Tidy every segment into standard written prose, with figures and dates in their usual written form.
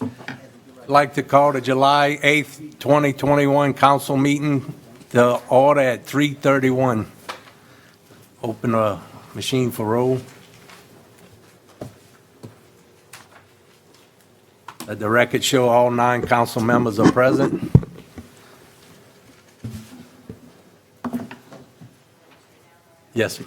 I'd like to call the July 8th, 2021 council meeting to order at 3:31. Open a machine for roll. Let the record show all 9 council members are present. Yes, sir.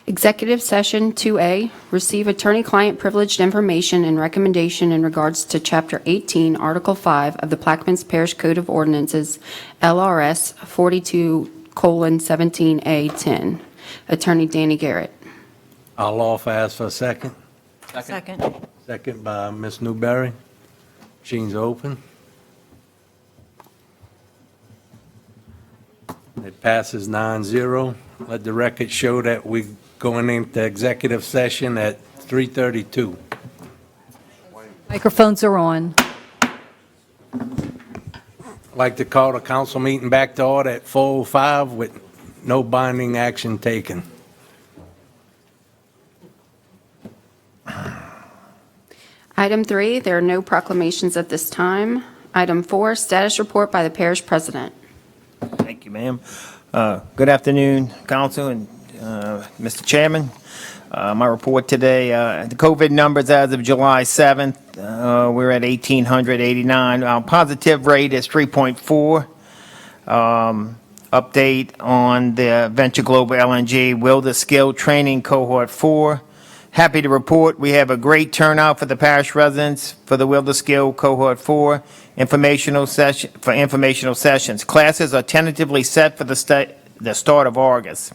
Executive Session 2A, receive attorney-client privileged information and recommendation in regards to Chapter 18, Article 5 of the Plaquemines Parish Code of Ordinances, LRS 42:17A10. Attorney Danny Garrett. I'll offer ask for a second. Second. Second by Ms. Newberry. Machine's open. It passes 9-0. Let the record show that we're going into executive session at 3:32. Microphones are on. I'd like to call the council meeting back to order at 4:05 with no binding action taken. Item 3, there are no proclamations at this time. Item 4, status report by the parish president. Thank you, ma'am. Good afternoon, Council and Mr. Chairman. My report today, the COVID numbers as of July 7th, we're at 1,889. Our positive rate is 3.4. Update on the Venture Global LNG Wilder Skill Training Cohort 4. Happy to report we have a great turnout for the parish residents for the Wilder Skill Cohort 4 informational sessions. Classes are tentatively set for the start of August.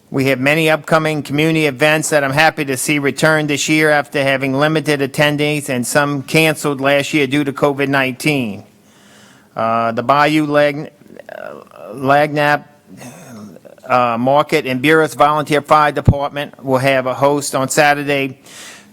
We have many upcoming community events that I'm happy to see return this year after having limited attendees and some canceled last year due to COVID-19. The Bayou Lagnap Market and Buras Volunteer Fire Department will have a host on Saturday,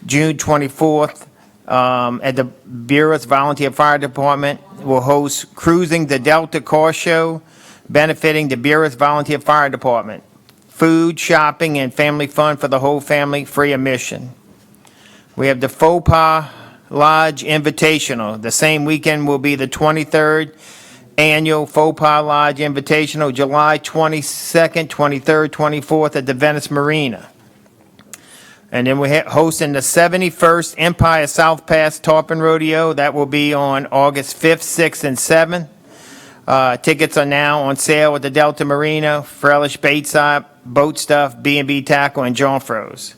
June 24th. At the Buras Volunteer Fire Department will host Cruising the Delta Car Show, benefiting the Buras Volunteer Fire Department. Food, shopping, and family fun for the whole family, free admission. We have the Faux Pas Lodge Invitational. The same weekend will be the 23rd Annual Faux Pas Lodge Invitational, July 22nd, 23rd, 24th at the Venice Marina. And then we're hosting the 71st Empire South Pass Tarpon Rodeo. That will be on August 5th, 6th, and 7th. Tickets are now on sale at the Delta Marina, Frelish Bateside, Boat Stuff, B&B Tackle, and John Froze.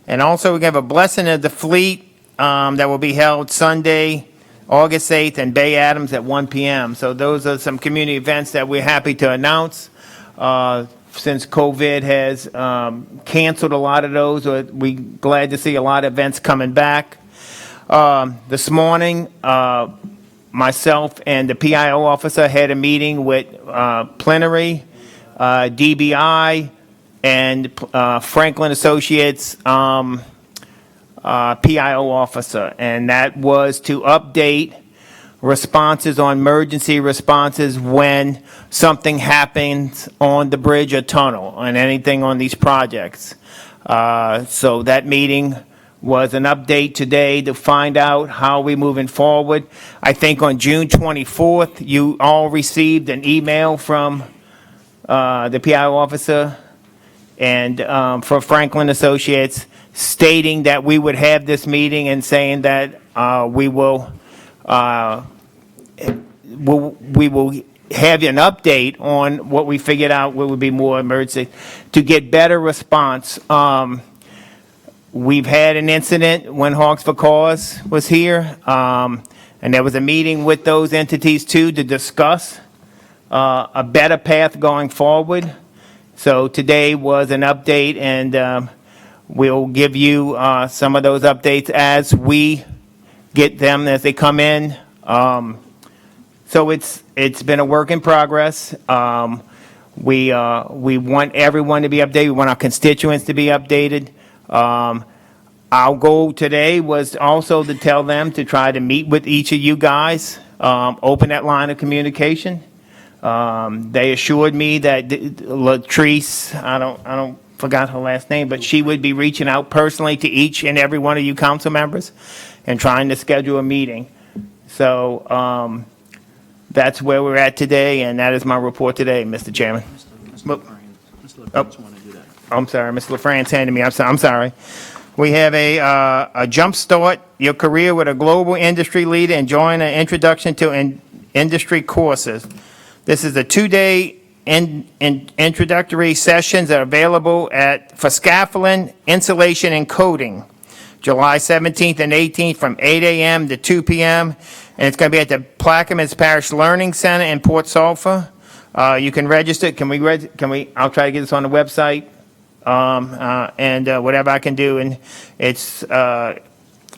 And also we have a Blessing of the Fleet that will be held Sunday, August 8th, in Bay Adams at 1 p.m. So those are some community events that we're happy to announce. Since COVID has canceled a lot of those, we're glad to see a lot of events coming back. This morning, myself and the PIO officer had a meeting with Plenary, DBI, and Franklin Associates PIO officer, and that was to update responses on emergency responses when something happens on the bridge or tunnel and anything on these projects. So that meeting was an update today to find out how we're moving forward. I think on June 24th, you all received an email from the PIO officer and for Franklin Associates stating that we would have this meeting and saying that we will have an update on what we figured out what would be more emergency to get better response. We've had an incident when Hogs for Cause was here, and there was a meeting with those entities too to discuss a better path going forward. So today was an update, and we'll give you some of those updates as we get them as they come in. So it's been a work in progress. We want everyone to be updated. We want our constituents to be updated. Our goal today was also to tell them to try to meet with each of you guys, open that line of communication. They assured me that Latrice, I don't forgot her last name, but she would be reaching out personally to each and every one of you council members and trying to schedule a meeting. So, that's where we're at today, and that is my report today, Mr. Chairman. Mr. LaFrance wanted to do that. I'm sorry, Mr. LaFrance handed me, I'm sorry. We have a Jumpstart Your Career with a Global Industry Leader and join an Introduction to Industry Courses. This is a 2-day introductory sessions that are available for scaffolding, insulation, and coating, July 17th and 18th from 8 a.m. to 2 p.m. And it's going to be at the Plaquemines Parish Learning Center in Port Sulphur. You can register. I'll try to get this on the website. And whatever I can do. And it's I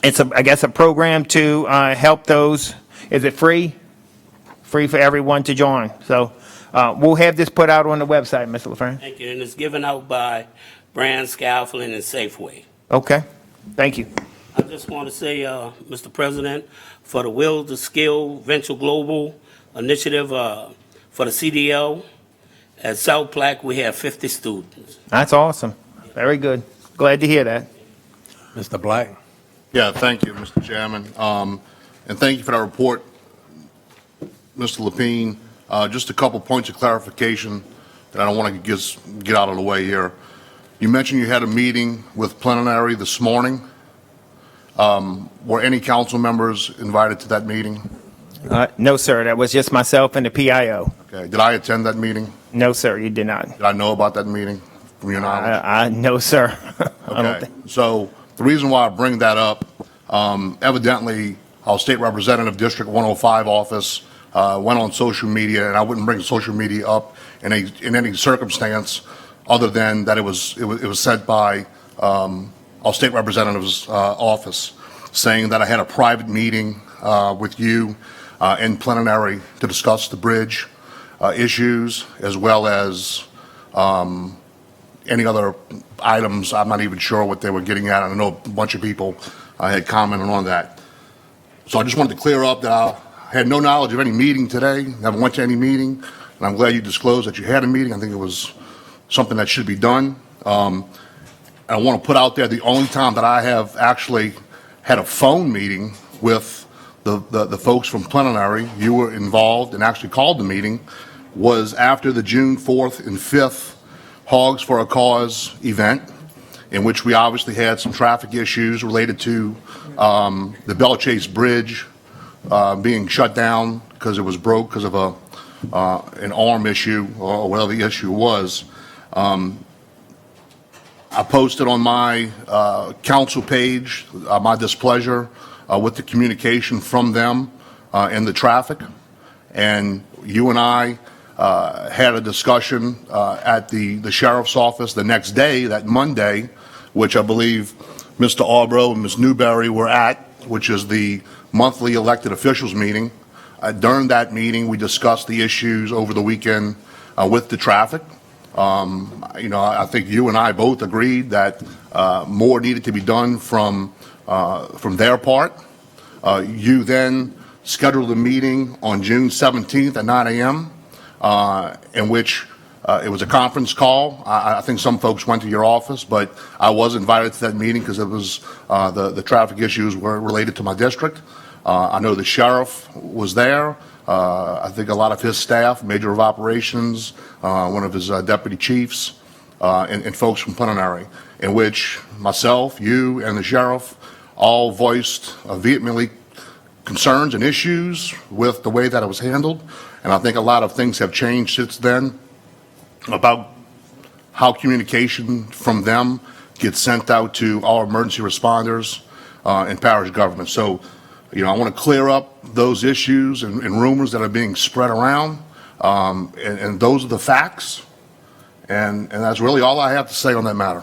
guess, a program to help those. Is it free? Free for everyone to join. So we'll have this put out on the website, Mr. LaFrance. Thank you, and it's given out by Brand Scaffolding and Safeway. Okay, thank you. I just want to say, Mr. President, for the Will to Skill Venture Global Initiative for the CDL, at South Plaque, we have 50 students. That's awesome. Very good. Glad to hear that. Mr. Black? Yeah, thank you, Mr. Chairman. And thank you for that report, Mr. Lapine. Just a couple points of clarification that I don't want to get out of the way here. You mentioned you had a meeting with plenary this morning. Were any council members invited to that meeting? No, sir, that was just myself and the PIO. Okay. Did I attend that meeting? No, sir, you did not. Did I know about that meeting from your knowledge? No, sir. I don't Okay, think- so the reason why I bring that up, evidently, our state representative, District 105 office, went on social media, and I wouldn't bring social media up in any circumstance other than that it was sent by our state representative's office, saying that I had a private meeting with you in plenary to discuss the bridge issues, as well as any other items. I'm not even sure what they were getting at. I know a bunch of people had commented on that. So I just wanted to clear up that I had no knowledge of any meeting today, never went to any meeting, and I'm glad you disclosed that you had a meeting. I think it was something that should be done. And I want to put out there the only time that I have actually had a phone meeting with the folks from plenary, you were involved and actually called the meeting, was after the June 4th and 5th Hogs for a Cause event, in which we obviously had some traffic issues related to the Bell Chase Bridge being shut down because it was broke because of an arm issue or whatever the issue was. I posted on my council page my displeasure with the communication from them and the traffic. And you and I had a discussion at the sheriff's office the next day, that Monday, which I believe Mr. Arbro and Ms. Newberry were at, which is the monthly elected officials meeting. During that meeting, we discussed the issues over the weekend with the traffic. I think you and I both agreed that more needed to be done from their part. You then scheduled a meeting on June 17th at 9 a.m., in which it was a conference call. I think some folks went to your office, but I was invited to that meeting because it was the traffic issues were related to my district. I know the sheriff was there. I think a lot of his staff, Major of Operations, one of his deputy chiefs, and folks from plenary, in which myself, you, and the sheriff all voiced vehemently concerns and issues with the way that it was handled. And I think a lot of things have changed since then about how communication from them gets sent out to our emergency responders and parish government. So, I want to clear up those issues and rumors that are being spread around, and those are the facts, and that's really all I have to say on that matter.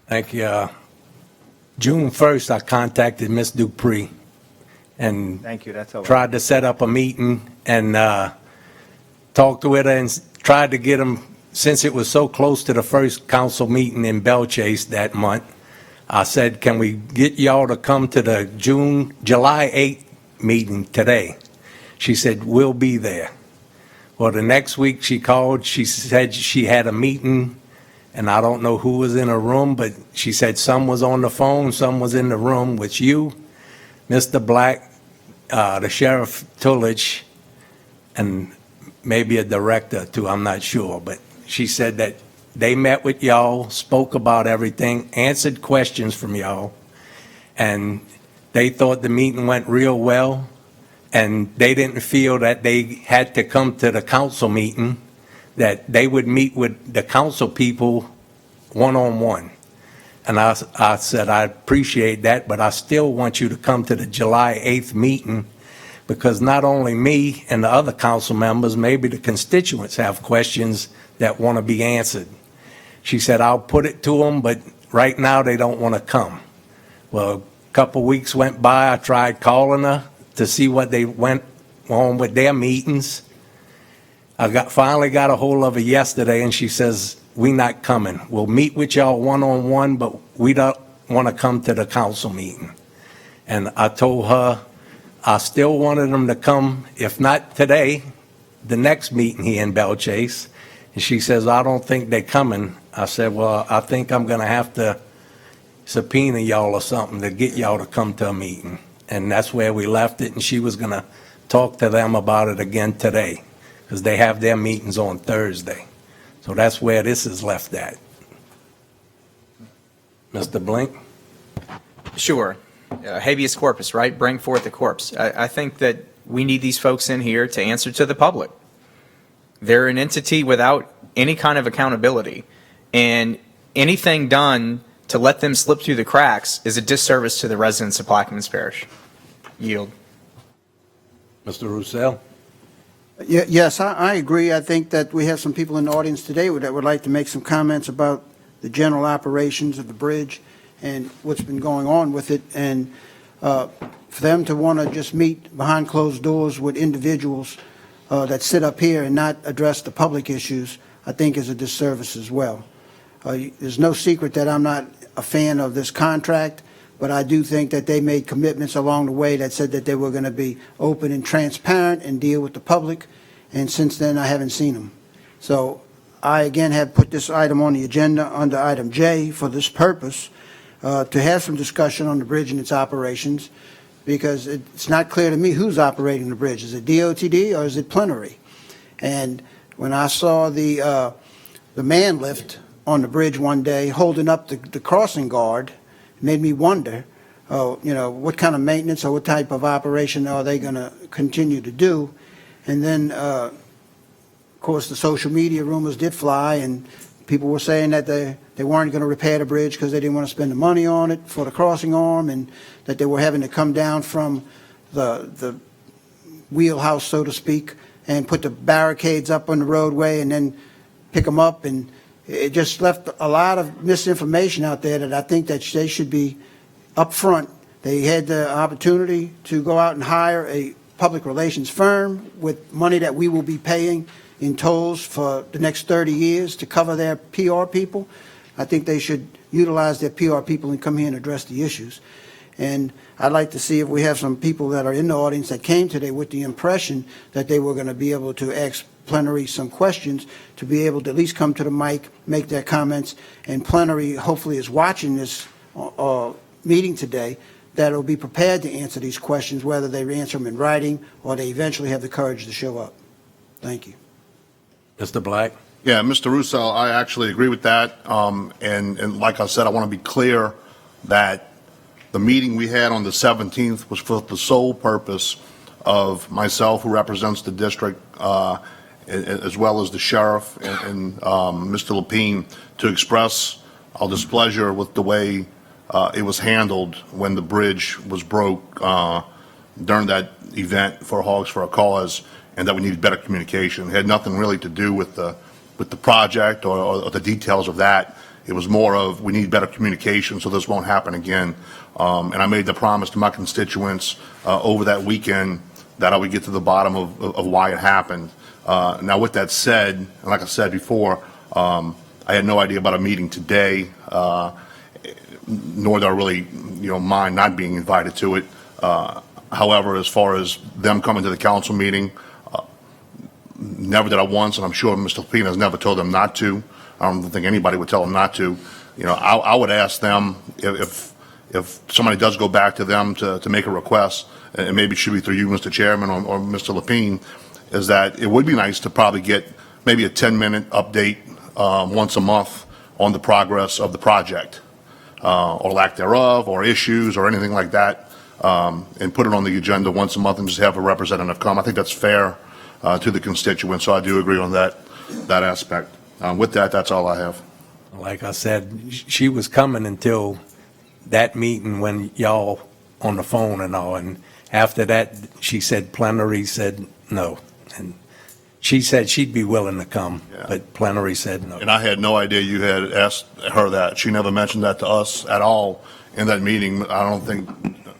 Thank you. June 1st, I contacted Ms. Dupree and Thank you, that's all. tried to set up a meeting and talked with her and tried to get them since it was so close to the first council meeting in Belchase that month, I said, can we get y'all to come to the July 8th meeting today? She said, we'll be there. Well, the next week she called, she said she had a meeting, and I don't know who was in her room, but she said some was on the phone, some was in the room with you, Mr. Black, the Sheriff Tullidge, and maybe a director too, I'm not sure. But she said that they met with y'all, spoke about everything, answered questions from y'all, and they thought the meeting went real well, and they didn't feel that they had to come to the council meeting, that they would meet with the council people one-on-one. And I said, I appreciate that, but I still want you to come to the July 8th meeting, because not only me and the other council members, maybe the constituents have questions that want to be answered. She said, I'll put it to them, but right now they don't want to come. Well, a couple weeks went by, I tried calling her to see what they went on with their meetings. I finally got a hold of her yesterday, and she says, we not coming. We'll meet with y'all one-on-one, but we don't want to come to the council meeting. And I told her I still wanted them to come, if not today, the next meeting here in Belchase. And she says, I don't think they're coming. I said, well, I think I'm going to have to subpoena y'all or something to get y'all to come to a meeting. And that's where we left it, and she was going to talk to them about it again today, because they have their meetings on Thursday. So that's where this is left at. Mr. Blink? Sure. Habeas corpus, right? Bring forth the corpse. I think that we need these folks in here to answer to the public. They're an entity without any kind of accountability, and anything done to let them slip through the cracks is a disservice to the residents of Plaquemines Parish. Yield. Mr. Roussel? Yes, I agree. I think that we have some people in the audience today that would like to make some comments about the general operations of the bridge and what's been going on with it. And for them to want to just meet behind closed doors with individuals that sit up here and not address the public issues, I think is a disservice as well. There's no secret that I'm not a fan of this contract, but I do think that they made commitments along the way that said that they were going to be open and transparent and deal with the public, and since then I haven't seen them. So I again have put this item on the agenda under item J for this purpose, to have some discussion on the bridge and its operations, because it's not clear to me who's operating the bridge. Is it DOTD or is it plenary? And when I saw the man lift on the bridge one day holding up the crossing guard, it made me wonder, what kind of maintenance or what type of operation are they going to continue to do? And then, of course, the social media rumors did fly, and people were saying that they weren't going to repair the bridge because they didn't want to spend the money on it for the crossing arm, and that they were having to come down from the wheelhouse, so to speak, and put the barricades up on the roadway and then pick them up. And it just left a lot of misinformation out there that I think that they should be up front. They had the opportunity to go out and hire a public relations firm with money that we will be paying in tolls for the next 30 years to cover their PR people. I think they should utilize their PR people and come here and address the issues. And I'd like to see if we have some people that are in the audience that came today with the impression that they were going to be able to ask plenary some questions, to be able to at least come to the mic, make their comments, and plenary hopefully is watching this meeting today, that will be prepared to answer these questions, whether they answer them in writing or they eventually have the courage to show up. Thank you. Mr. Black? Yeah, Mr. Russo, I actually agree with that. And like I said, I want to be clear that the meeting we had on the 17th was for the sole purpose of myself, who represents the district, as well as the sheriff and Mr. Lapine, to express our displeasure with the way it was handled when the bridge was broke during that event for Hogs for a Cause, and that we needed better communication. It had nothing really to do with the project or the details of that. It was more of, we need better communication so this won't happen again. And I made the promise to my constituents over that weekend that I would get to the bottom of why it happened. Now, with that said, and like I said before, I had no idea about a meeting today, nor do I really, mind not being invited to it. However, as far as them coming to the council meeting, never did I once, and I'm sure Mr. Lapina has never told them not to. I don't think anybody would tell them not to. I would ask them if somebody does go back to them to make a request, and maybe it should be through you, Mr. Chairman, or Mr. Lapine, is that it would be nice to probably get maybe a 10-minute update once a month on the progress of the project, or lack thereof, or issues, or anything like that, and put it on the agenda once a month and just have a representative come. I think that's fair to the constituents, so I do agree on that aspect. With that, that's all I have. Like I said, she was coming until that meeting when y'all on the phone and all, and after that, she said plenary said no. And she said she'd be willing to come, Yeah. but plenary said no. And I had no idea you had asked her that. She never mentioned that to us at all in that meeting. I don't think,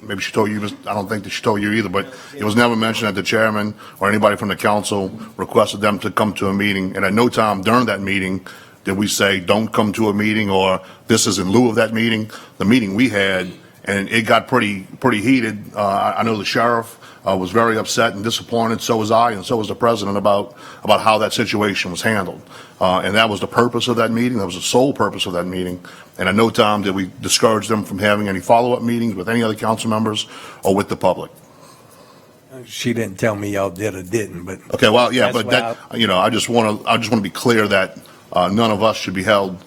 maybe she told you, I don't think that she told you either, but it was never mentioned that the chairman or anybody from the council requested them to come to a meeting. And at no time during that meeting did we say, don't come to a meeting, or this is in lieu of that meeting. The meeting we had, and it got pretty heated. I know the sheriff was very upset and disappointed. So was I, and so was the president about how that situation was handled. And that was the purpose of that meeting. That was the sole purpose of that meeting. And at no time did we discourage them from having any follow-up meetings with any other council members or with the public. She didn't tell me y'all did or didn't, but. Okay, well, yeah, That's but that, I just want to be clear that none of us should be held,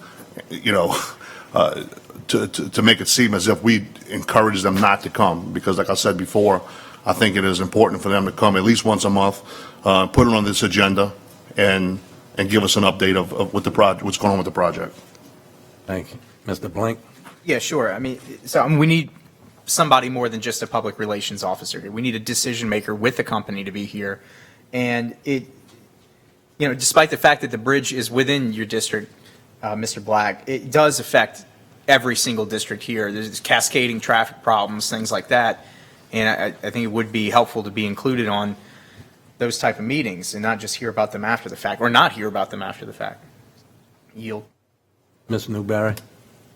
to make it seem as if we encourage them not to come. Because like I said before, I think it is important for them to come at least once a month, put it on this agenda, and give us an update of what the project, what's going on with the project. Thank you. Mr. Blink? Yeah, sure. I mean, we need somebody more than just a public relations officer here. We need a decision maker with the company to be here. And despite the fact that the bridge is within your district, Mr. Black, it does affect every single district here. There's cascading traffic problems, things like that. And I think it would be helpful to be included on those type of meetings and not just hear about them after the fact, or not hear about them after the fact. Yield. Ms. Newberry?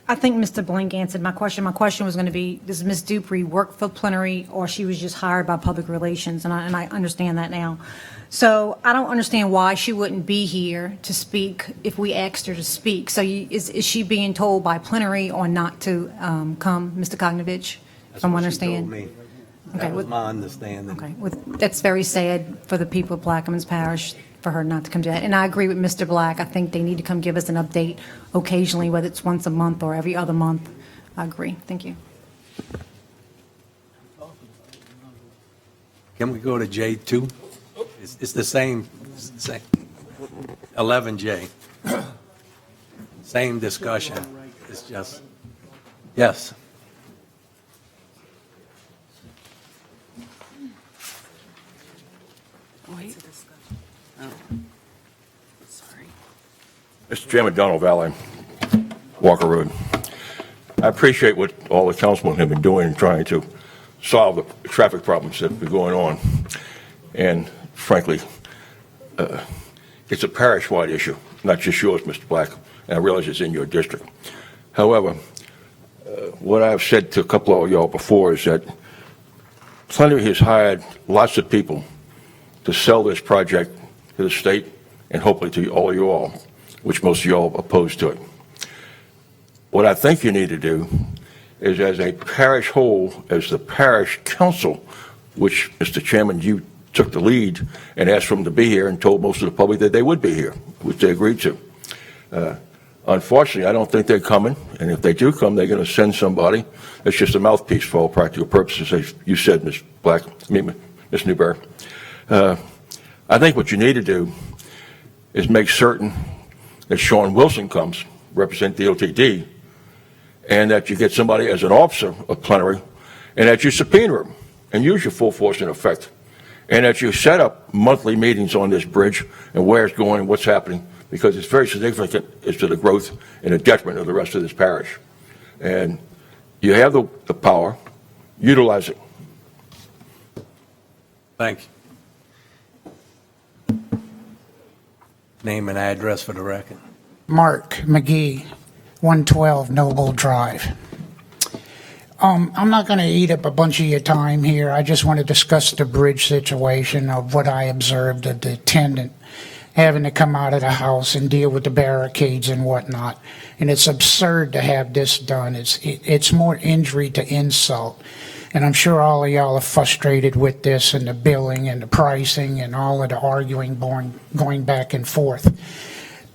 I think Mr. Blink answered my question. My question was going to be, does Ms. Dupree work for plenary, or she was just hired by public relations? And I understand that now. So I don't understand why she wouldn't be here to speak if we asked her to speak. So is she being told by plenary or not to come, Mr. Kognovich, if I'm understanding? That Okay, was with- my understanding. Okay, that's very sad for the people of Plaquemines Parish for her not to come to that. And I agree with Mr. Black. I think they need to come give us an update occasionally, whether it's once a month or every other month. I agree. Thank you. Can we go to J2? It's the same 11J. Same discussion. It's just, yes. Mr. Chairman, Donald Valley, Walker Road. I appreciate what all the councilmen have been doing in trying to solve the traffic problems that have been going on. And frankly, it's a parish-wide issue, not just yours, Mr. Black, and I realize it's in your district. However, what I've said to a couple of y'all before is that Plenary has hired lots of people to sell this project to the state and hopefully to all you all, which most of y'all opposed to it. What I think you need to do is, as a parish whole, as the parish council, which, Mr. Chairman, you took the lead and asked for them to be here and told most of the public that they would be here, which they agreed to. Unfortunately, I don't think they're coming, and if they do come, they're going to send somebody that's just a mouthpiece for all practical purposes, as you said, Ms. Black, Ms. Newberry. I think what you need to do is make certain that Sean Wilson comes, represent the OTD, and that you get somebody as an officer of Plenary, and that you subpoena him and use your full force and effect, and that you set up monthly meetings on this bridge and where it's going and what's happening, because it's very significant as to the growth and the detriment of the rest of this parish. And you have the power, utilize it. Thank you. Name and address for the record. Mark McGee, 112 Noble Drive. I'm not going to eat up a bunch of your time here. I just want to discuss the bridge situation of what I observed of the attendant having to come out of the house and deal with the barricades and whatnot. And it's absurd to have this done. It's more injury to insult. And I'm sure all of y'all are frustrated with this and the billing and the pricing and all of the arguing going back and forth.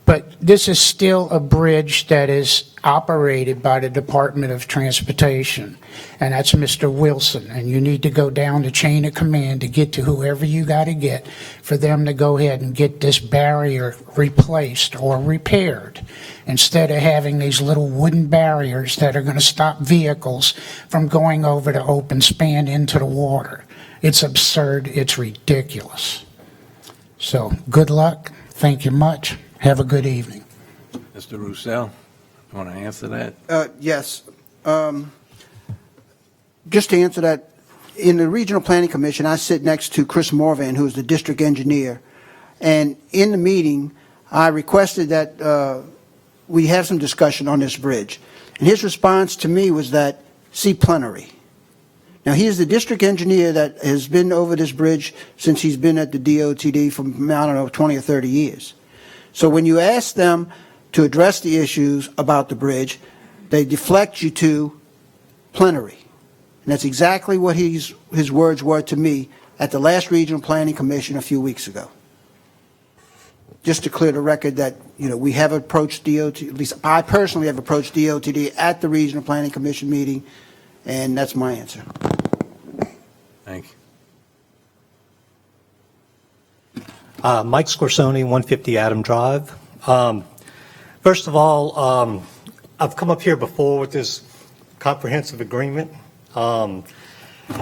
But this is still a bridge that is operated by the Department of Transportation, and that's Mr. Wilson. And you need to go down the chain of command to get to whoever you got to get for them to go ahead and get this barrier replaced or repaired, instead of having these little wooden barriers that are going to stop vehicles from going over the open span into the water. It's absurd. It's ridiculous. So good luck. Thank you much. Have a good evening. Mr. Roussel, you want to answer that? Yes. Just to answer that, in the Regional Planning Commission, I sit next to Chris Morvan, who's the district engineer. And in the meeting, I requested that we have some discussion on this bridge. And his response to me was that, see plenary. Now, he is the district engineer that has been over this bridge since he's been at the DOTD for, I don't know, 20 or 30 years. So when you ask them to address the issues about the bridge, they deflect you to plenary. And that's exactly what his words were to me at the last Regional Planning Commission a few weeks ago. Just to clear the record that, we have approached DOT, at least I personally have approached DOTD at the Regional Planning Commission meeting, and that's my answer. Thank you. Mike Scorsone, 150 Adam Drive. First of all, I've come up here before with this comprehensive agreement. And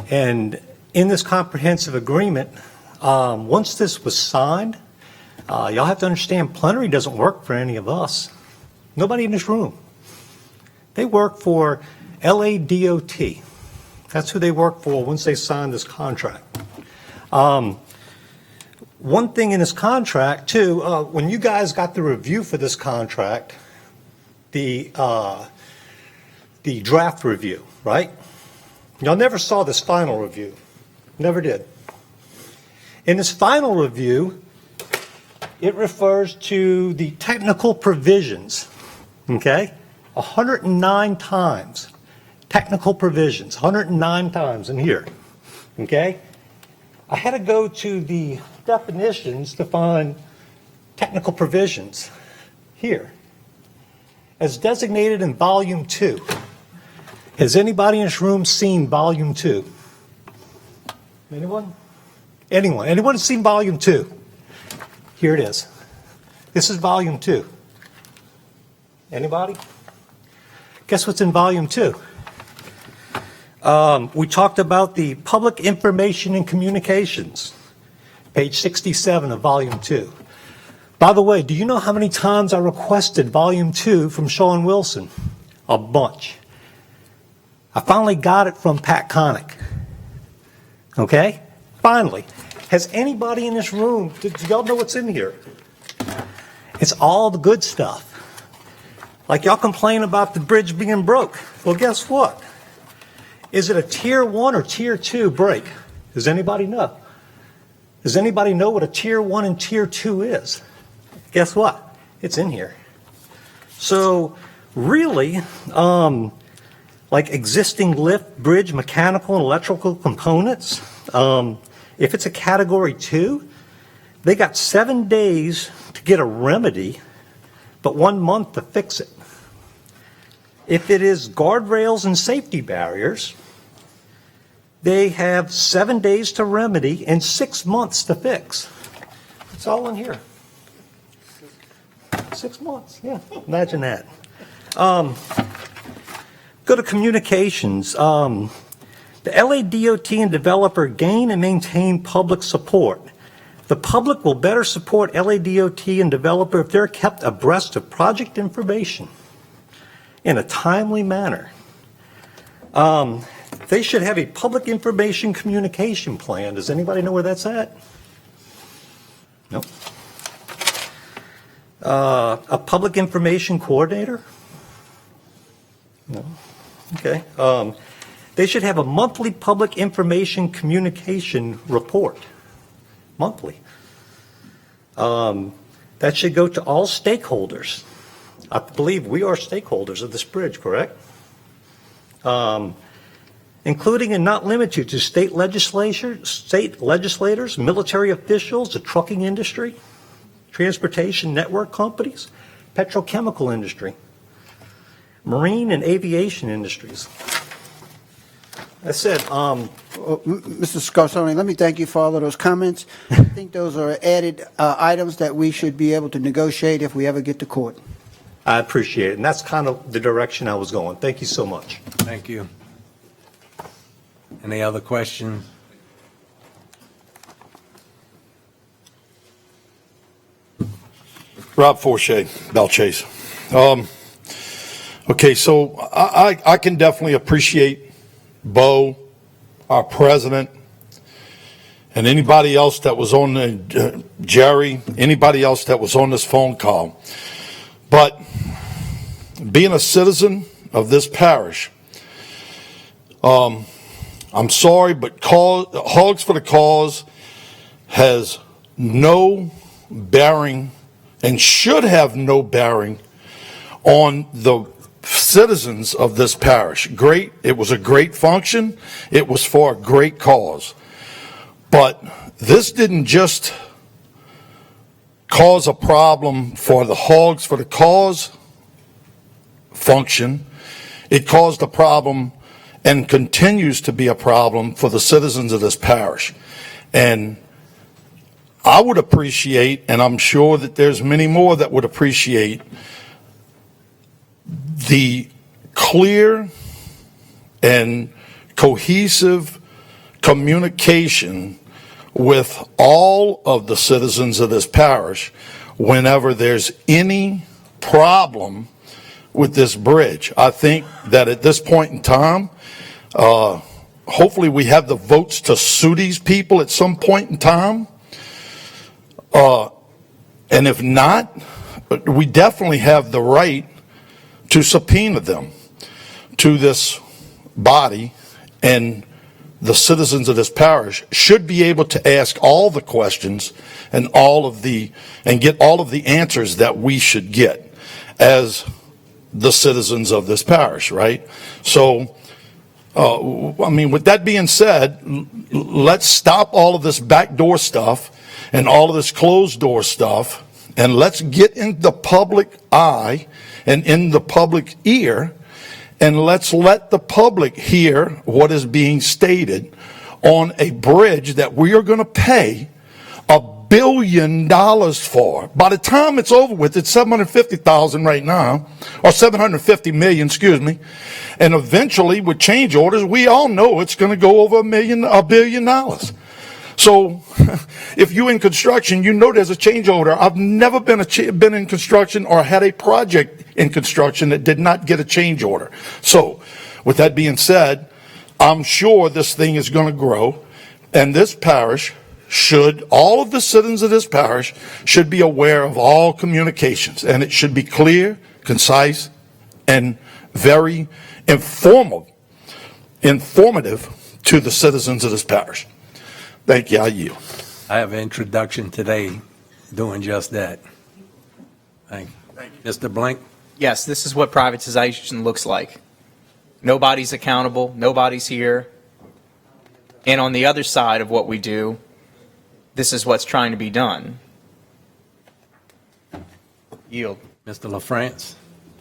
in this comprehensive agreement, once this was signed, y'all have to understand plenary doesn't work for any of us. Nobody in this room. They work for LADOT. That's who they work for once they sign this contract. One thing in this contract, too, when you guys got the review for this contract, the draft review, right? Y'all never saw this final review. Never did. In this final review, it refers to the technical provisions, okay? 109 times. Technical provisions, 109 times in here, okay? I had to go to the definitions to find technical provisions here, as designated in Volume 2. Has anybody in this room seen Volume 2? Anyone? Anyone? Anyone seen Volume 2? Here it is. This is Volume 2. Anybody? Guess what's in Volume 2? We talked about the public information and communications, page 67 of Volume 2. By the way, do you know how many times I requested Volume 2 from Sean Wilson? A bunch. I finally got it from Pat Connick. Okay? Finally. Has anybody in this room, do y'all know what's in here? It's all the good stuff. Like y'all complain about the bridge being broke. Well, guess what? Is it a Tier 1 or Tier 2 break? Does anybody know? Does anybody know what a Tier 1 and Tier 2 is? Guess what? It's in here. So really, like existing lift, bridge, mechanical, and electrical components, if it's a Category 2, they got 7 days to get a remedy, but 1 month to fix it. If it is guardrails and safety barriers, they have 7 days to remedy and 6 months to fix. It's all in here. 6 months, yeah, imagine that. Go to communications. The LADOT and developer gain and maintain public support. The public will better support LADOT and developer if they're kept abreast of project information in a timely manner. They should have a public information communication plan. Does anybody know where that's at? Nope. A public information coordinator? No. Okay. They should have a monthly public information communication report. Monthly. That should go to all stakeholders. I believe we are stakeholders of this bridge, correct? Including and not limited to state legislators, military officials, the trucking industry, transportation network companies, petrochemical industry, marine and aviation industries. I said, Mr. Scarsone, let me thank you for all of those comments. I think those are added items that we should be able to negotiate if we ever get to court. I appreciate it, and that's kind of the direction I was going. Thank you so much. Thank you. Any other questions? Rob Forshey, Belchase. Okay, so I can definitely appreciate Bo, our president, and anybody else that was on the, Jerry, anybody else that was on this phone call. But being a citizen of this parish, I'm sorry, but Hogs for the Cause has no bearing and should have no bearing on the citizens of this parish. Great, it was a great function. It was for a great cause. But this didn't just cause a problem for the Hogs for the Cause function. It caused a problem and continues to be a problem for the citizens of this parish. And I would appreciate, and I'm sure that there's many more that would appreciate, the clear and cohesive communication with all of the citizens of this parish whenever there's any problem with this bridge. I think that at this point in time, hopefully we have the votes to sue these people at some point in time. And if not, we definitely have the right to subpoena them to this body, and the citizens of this parish should be able to ask all the questions and get all of the answers that we should get as the citizens of this parish, right? So, I mean, with that being said, let's stop all of this backdoor stuff and all of this closed door stuff, and let's get in the public eye and in the public ear, and let's let the public hear what is being stated on a bridge that we are going to pay $1 billion for. By the time it's over with, it's $750,000 right now, or $750 million, excuse me. And eventually, with change orders, we all know it's going to go over $1 billion. So, if you're in construction, you know there's a change order. I've never been in construction or had a project in construction that did not get a change order. So, with that being said, I'm sure this thing is going to grow, and this parish all of the citizens of this parish should be aware of all communications, and it should be clear, concise, and very informative to the citizens of this parish. Thank you. I yield. I have an introduction today doing just that. Thank you. Mr. Blank? Yes, this is what privatization looks like. Nobody's accountable, nobody's here. And on the other side of what we do, this is what's trying to be done. Yield. Mr. LaFrance?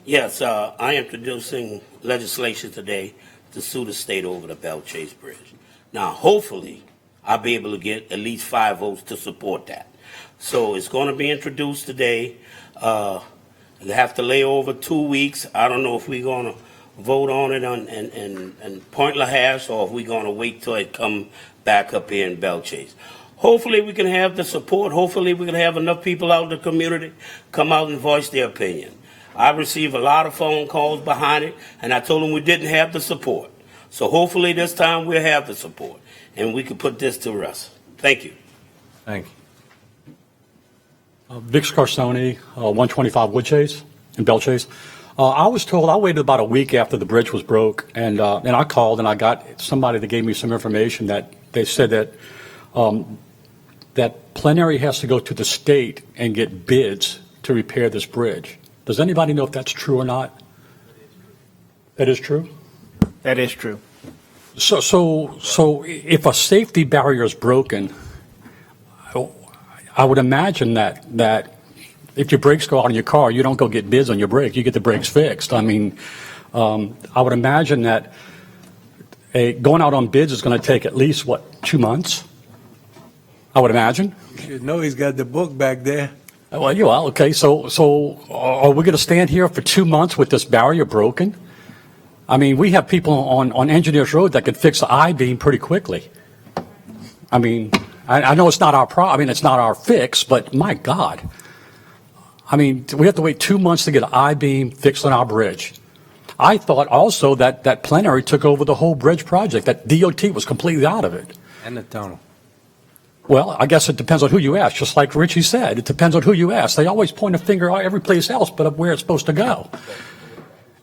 Yes, I am introducing legislation today to sue the state over the Belchase Bridge. Now, hopefully, I'll be able to get at least 5 votes to support that. So it's going to be introduced today. They have to lay over 2 weeks. I don't know if we're going to vote on it in Point LaHash or if we're going to wait till it come back up here in Belchase. Hopefully we can have the support. Hopefully we can have enough people out in the community come out and voice their opinion. I received a lot of phone calls behind it, and I told them we didn't have the support. So hopefully this time we'll have the support, and we can put this to rest. Thank you. Thank Vic Scarsoni, 125 Woodchase in Belchase. I was told, I waited about a week after the bridge was broke, and I called and I got somebody that gave me some information that they said that that plenary has to go to the state and get bids to repair this bridge. Does anybody know if that's true or not? That is true? That is true. So if a safety barrier is broken, I would imagine that if your brakes go out on your car, you don't go get bids on your brake, you get the brakes fixed. I mean, I would imagine that going out on bids is going to take at least, 2 months? I would imagine. You should know he's got the book back there. Well, okay, so are we going to stand here for 2 months with this barrier broken? I mean, we have people on Engineers Road that could fix the I-beam pretty quickly. I mean, I know it's not our it's not our fix, but my God. I mean, we have to wait 2 months to get an I-beam fixed on our bridge. I thought also that plenary took over the whole bridge project, that DOT was completely out of it. And the tunnel. Well, I guess it depends on who you ask, just like Richie said. It depends on who you ask. They always point a finger out every place else but up where it's supposed to go.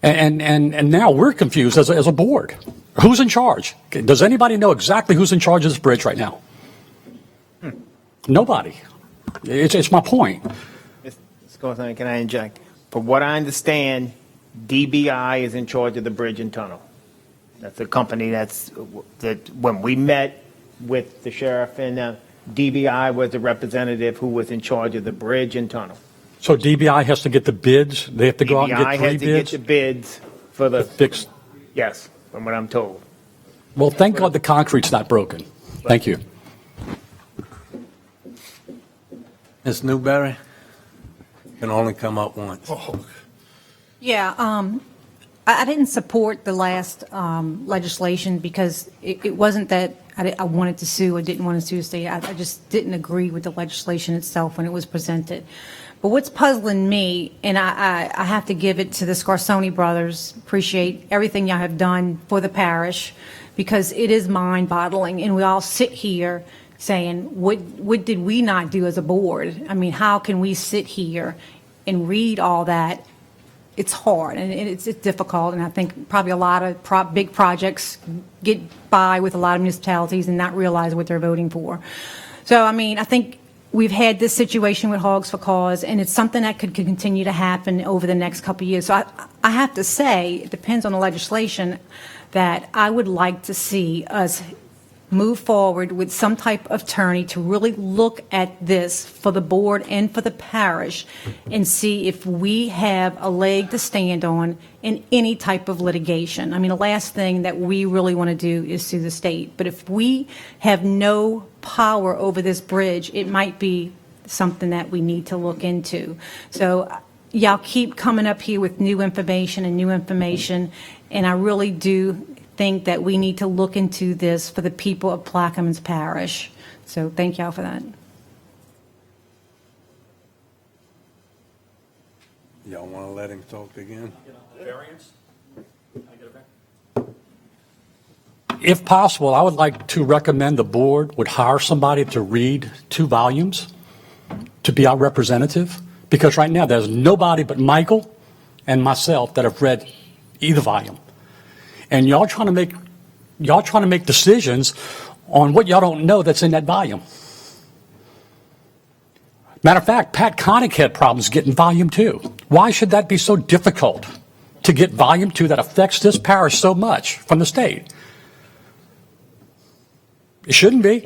And now we're confused as a board. Who's in charge? Does anybody know exactly who's in charge of this bridge right now? Nobody. It's my point. Mr. Scarsoni, can I inject? From what I understand, DBI is in charge of the bridge and tunnel. That's a company that when we met with the sheriff and DBI was the representative who was in charge of the bridge and tunnel. So DBI has to get the bids? They have to go out and get DBI 3 has to bids? get the bids for the Fixed. Yes, from what I'm told. Well, thank God the concrete's not broken. Thank you. Ms. Newberry? Can only come up once. Yeah, I didn't support the last legislation because it wasn't that I wanted to sue or didn't want to sue the state. I just didn't agree with the legislation itself when it was presented. But what's puzzling me, and I have to give it to the Scarsoni brothers, appreciate everything y'all have done for the parish, because it is mind-boggling, and we all sit here saying, what did we not do as a board? I mean, how can we sit here and read all that? It's hard, and it's difficult, and I think probably a lot of big projects get by with a lot of municipalities and not realize what they're voting for. So, I mean, I think we've had this situation with Hogs for Cause, and it's something that could continue to happen over the next couple of years. So I have to say, it depends on the legislation, that I would like to see us move forward with some type of attorney to really look at this for the board and for the parish and see if we have a leg to stand on in any type of litigation. I mean, the last thing that we really want to do is sue the state. But if we have no power over this bridge, it might be something that we need to look into. So y'all keep coming up here with new information, and I really do think that we need to look into this for the people of Plaquemines Parish. So thank y'all for that. Y'all want to let him talk again? If possible, I would like to recommend the board would hire somebody to read 2 volumes to be our representative, because right now there's nobody but Michael and myself that have read either volume. And y'all trying to make decisions on what y'all don't know that's in that volume. Matter of fact, Pat Connick had problems getting volume 2. Why should that be so difficult to get volume 2 that affects this parish so much from the state? It shouldn't be.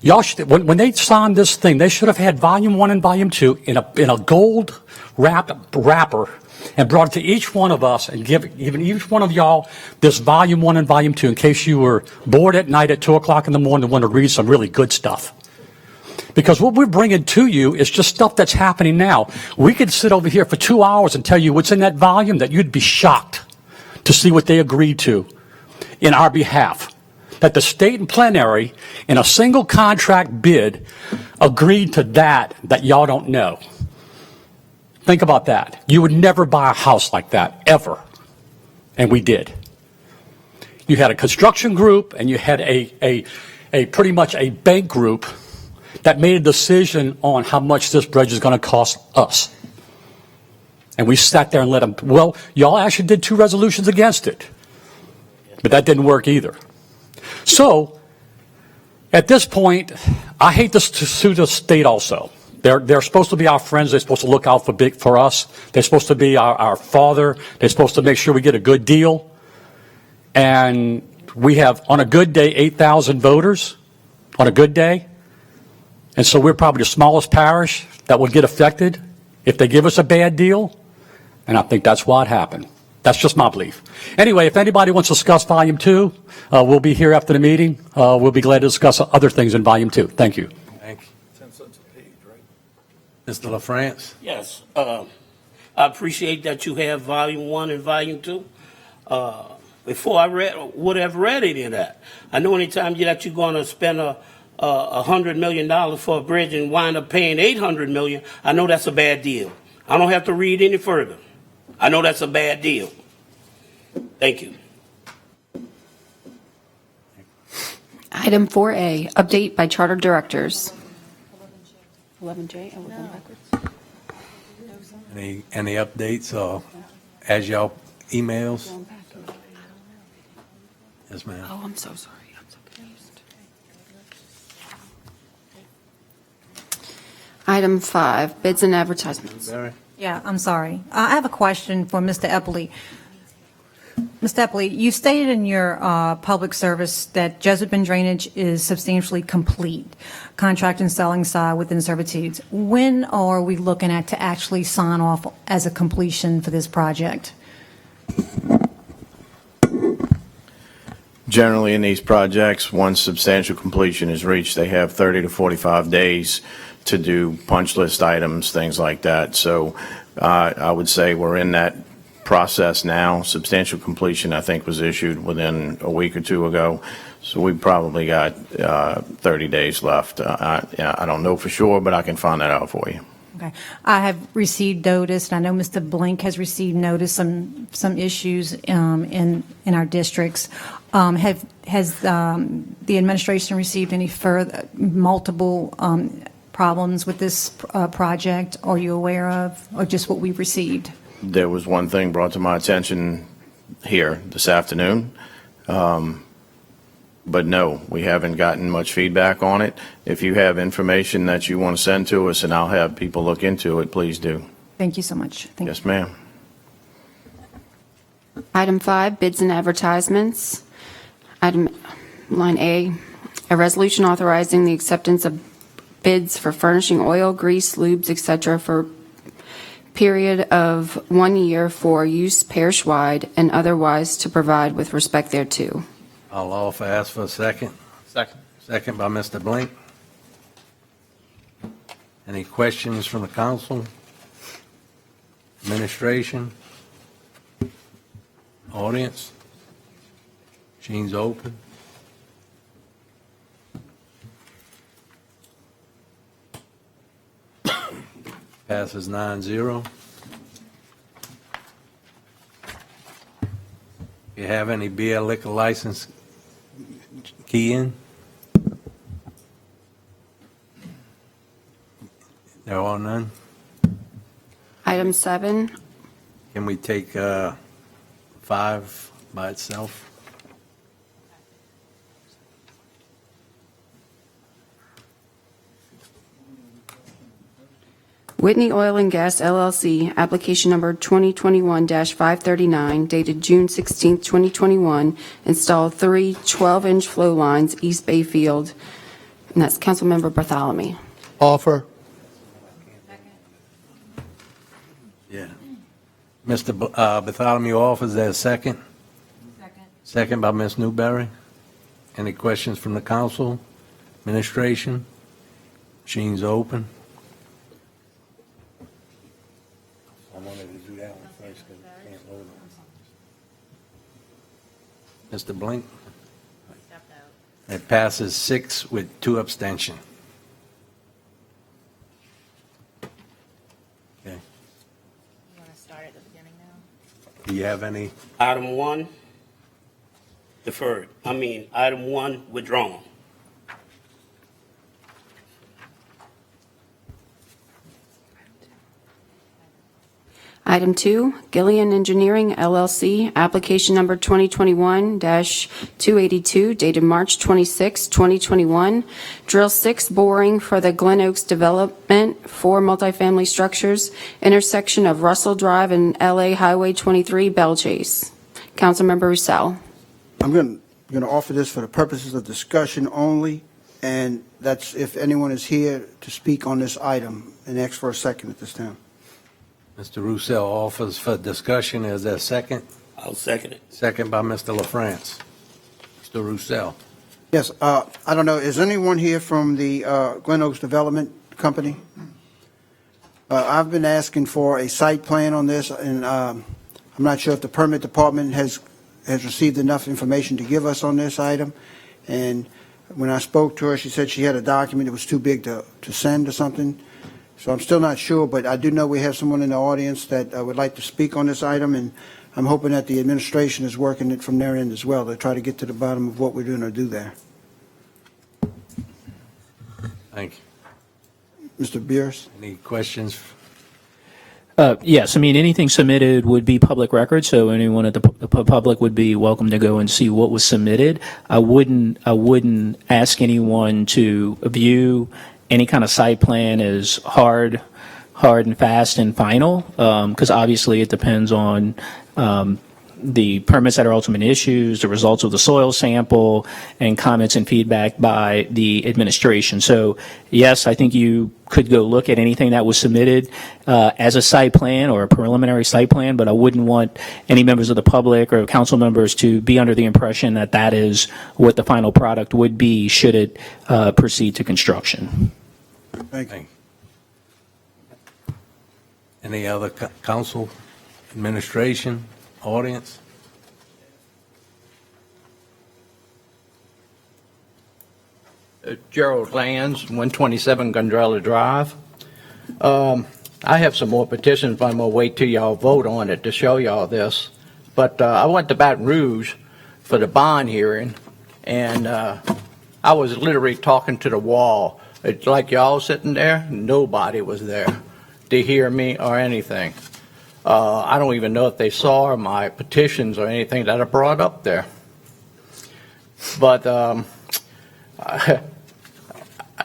Y'all should, when they signed this thing, they should have had volume 1 and volume 2 in a gold wrapper and brought it to each one of us and given each one of y'all this volume 1 and volume 2 in case you were bored at night at 2 o'clock in the morning and want to read some really good stuff. Because what we're bringing to you is just stuff that's happening now. We could sit over here for 2 hours and tell you what's in that volume that you'd be shocked to see what they agreed to in our behalf. That the state and plenary in a single contract bid agreed to that y'all don't know. Think about that. You would never buy a house like that, ever. And we did. You had a construction group and you had a pretty much a bank group that made a decision on how much this bridge is going to cost us. And we sat there and let them, well, y'all actually did 2 resolutions against it. But that didn't work either. So, at this point, I hate to sue the state also. They're supposed to be our friends. They're supposed to look out for us. They're supposed to be our father. They're supposed to make sure we get a good deal. And we have, on a good day, 8,000 voters on a good day. And so we're probably the smallest parish that would get affected if they give us a bad deal. And I think that's what happened. That's just my belief. Anyway, if anybody wants to discuss Volume 2, we'll be here after the meeting. We'll be glad to discuss other things in Volume 2. Thank you. Thank you. 10 cents a page, right? Mr. LaFrance? Yes, I appreciate that you have Volume 1 and Volume 2. Before I would have read any of that. I know anytime that you're going to spend $100 million for a bridge and wind up paying $800 million, I know that's a bad deal. I don't have to read any further. I know that's a bad deal. Thank you. Item 4A, update by charter directors. 11J, we're going backwards. Any updates or as y'all emails? Yes, ma'am. Oh, I'm so sorry. I'm so confused. Item 5, bids and advertisements. Barry? Yeah, I'm sorry. I have a question for Mr. Eppley. Mr. Eppley, you stated in your public service that Jesuit Bend drainage is substantially complete, contract and selling side within servitudes. When are we looking at to actually sign off as a completion for this project? Generally, in these projects, once substantial completion is reached, they have 30 to 45 days to do punch list items, things like that. So I would say we're in that process now. Substantial completion, I think, was issued within a week or 2 ago. So we've probably got 30 days left. I don't know for sure, but I can find that out for you. Okay. I have received notice, and I know Mr. Blink has received notice, some issues in our districts. Has the administration received any further multiple problems with this project? Are you aware of, or just what we've received? There was one thing brought to my attention here this afternoon. But no, we haven't gotten much feedback on it. If you have information that you want to send to us and I'll have people look into it, please do. Thank you so much. Thank Yes, ma'am. Item 5, bids and advertisements. Item line A, a resolution authorizing the acceptance of bids for furnishing oil, grease, lubes, etc. for period of 1 year for use parish-wide and otherwise to provide with respect thereto. I'll offer, ask for a second. Second. Second by Mr. Blink. Any questions from the council? Administration? Audience? Machine's open. Passes 9-0. You have any beer liquor license key in? There are none. Item 7, Can we take 5 by itself? Whitney Oil and Gas LLC, application number 2021-539, dated June 16, 2021, installed 3 12-inch flow lines, East Bayfield, and that's Councilmember Bartholomew. Offer. Yeah. Mr. Bartholomew offers there a second? Second. Second by Ms. Newberry. Any questions from the council? Administration? Machine's open. I wanted to do that one first because I can't vote on it. Mr. Blink? It passes 6 with 2 abstention. Okay. You want to start at the beginning now? Do you have any? Item 1, deferred. Item 1, withdrawn. Item 2, Gillian Engineering LLC, application number 2021-282, dated March 26, 2021. Drill 6 boring for the Glen Oaks development, 4 multifamily structures, intersection of Russell Drive and LA Highway 23, Belle Chase. Councilmember Roussel. I'm going to offer this for the purposes of discussion only, and that's if anyone is here to speak on this item, and ask for a second at this time. Mr. Roussel offers for discussion. Is there a second? I'll second it. Second by Mr. LaFrance. Mr. Roussel. Yes, I don't know, is anyone here from the Glen Oaks Development Company? I've been asking for a site plan on this, and I'm not sure if the permit department has received enough information to give us on this item. And when I spoke to her, she said she had a document that was too big to send or something. So I'm still not sure, but I do know we have someone in the audience that would like to speak on this item, and I'm hoping that the administration is working it from their end as well to try to get to the bottom of what we're going to do there. Thank you. Mr. Beers? Any questions? Yes, I mean, anything submitted would be public record, so anyone at the public would be welcome to go and see what was submitted. I wouldn't ask anyone to view any kind of site plan as hard and fast and final, because obviously it depends on the permits that are ultimately issued, the results of the soil sample, and comments and feedback by the administration. So yes, I think you could go look at anything that was submitted as a site plan or a preliminary site plan, but I wouldn't want any members of the public or council members to be under the impression that that is what the final product would be should it proceed to construction. Thank you. Any other council, administration, audience? Gerald Lands, 127 Gondrella Drive. I have some more petitions, but I'm going to wait till y'all vote on it to show y'all this. But I went to Baton Rouge for the bond hearing, and I was literally talking to the wall. It's like y'all sitting there. Nobody was there to hear me or anything. I don't even know if they saw my petitions or anything that I brought up there. But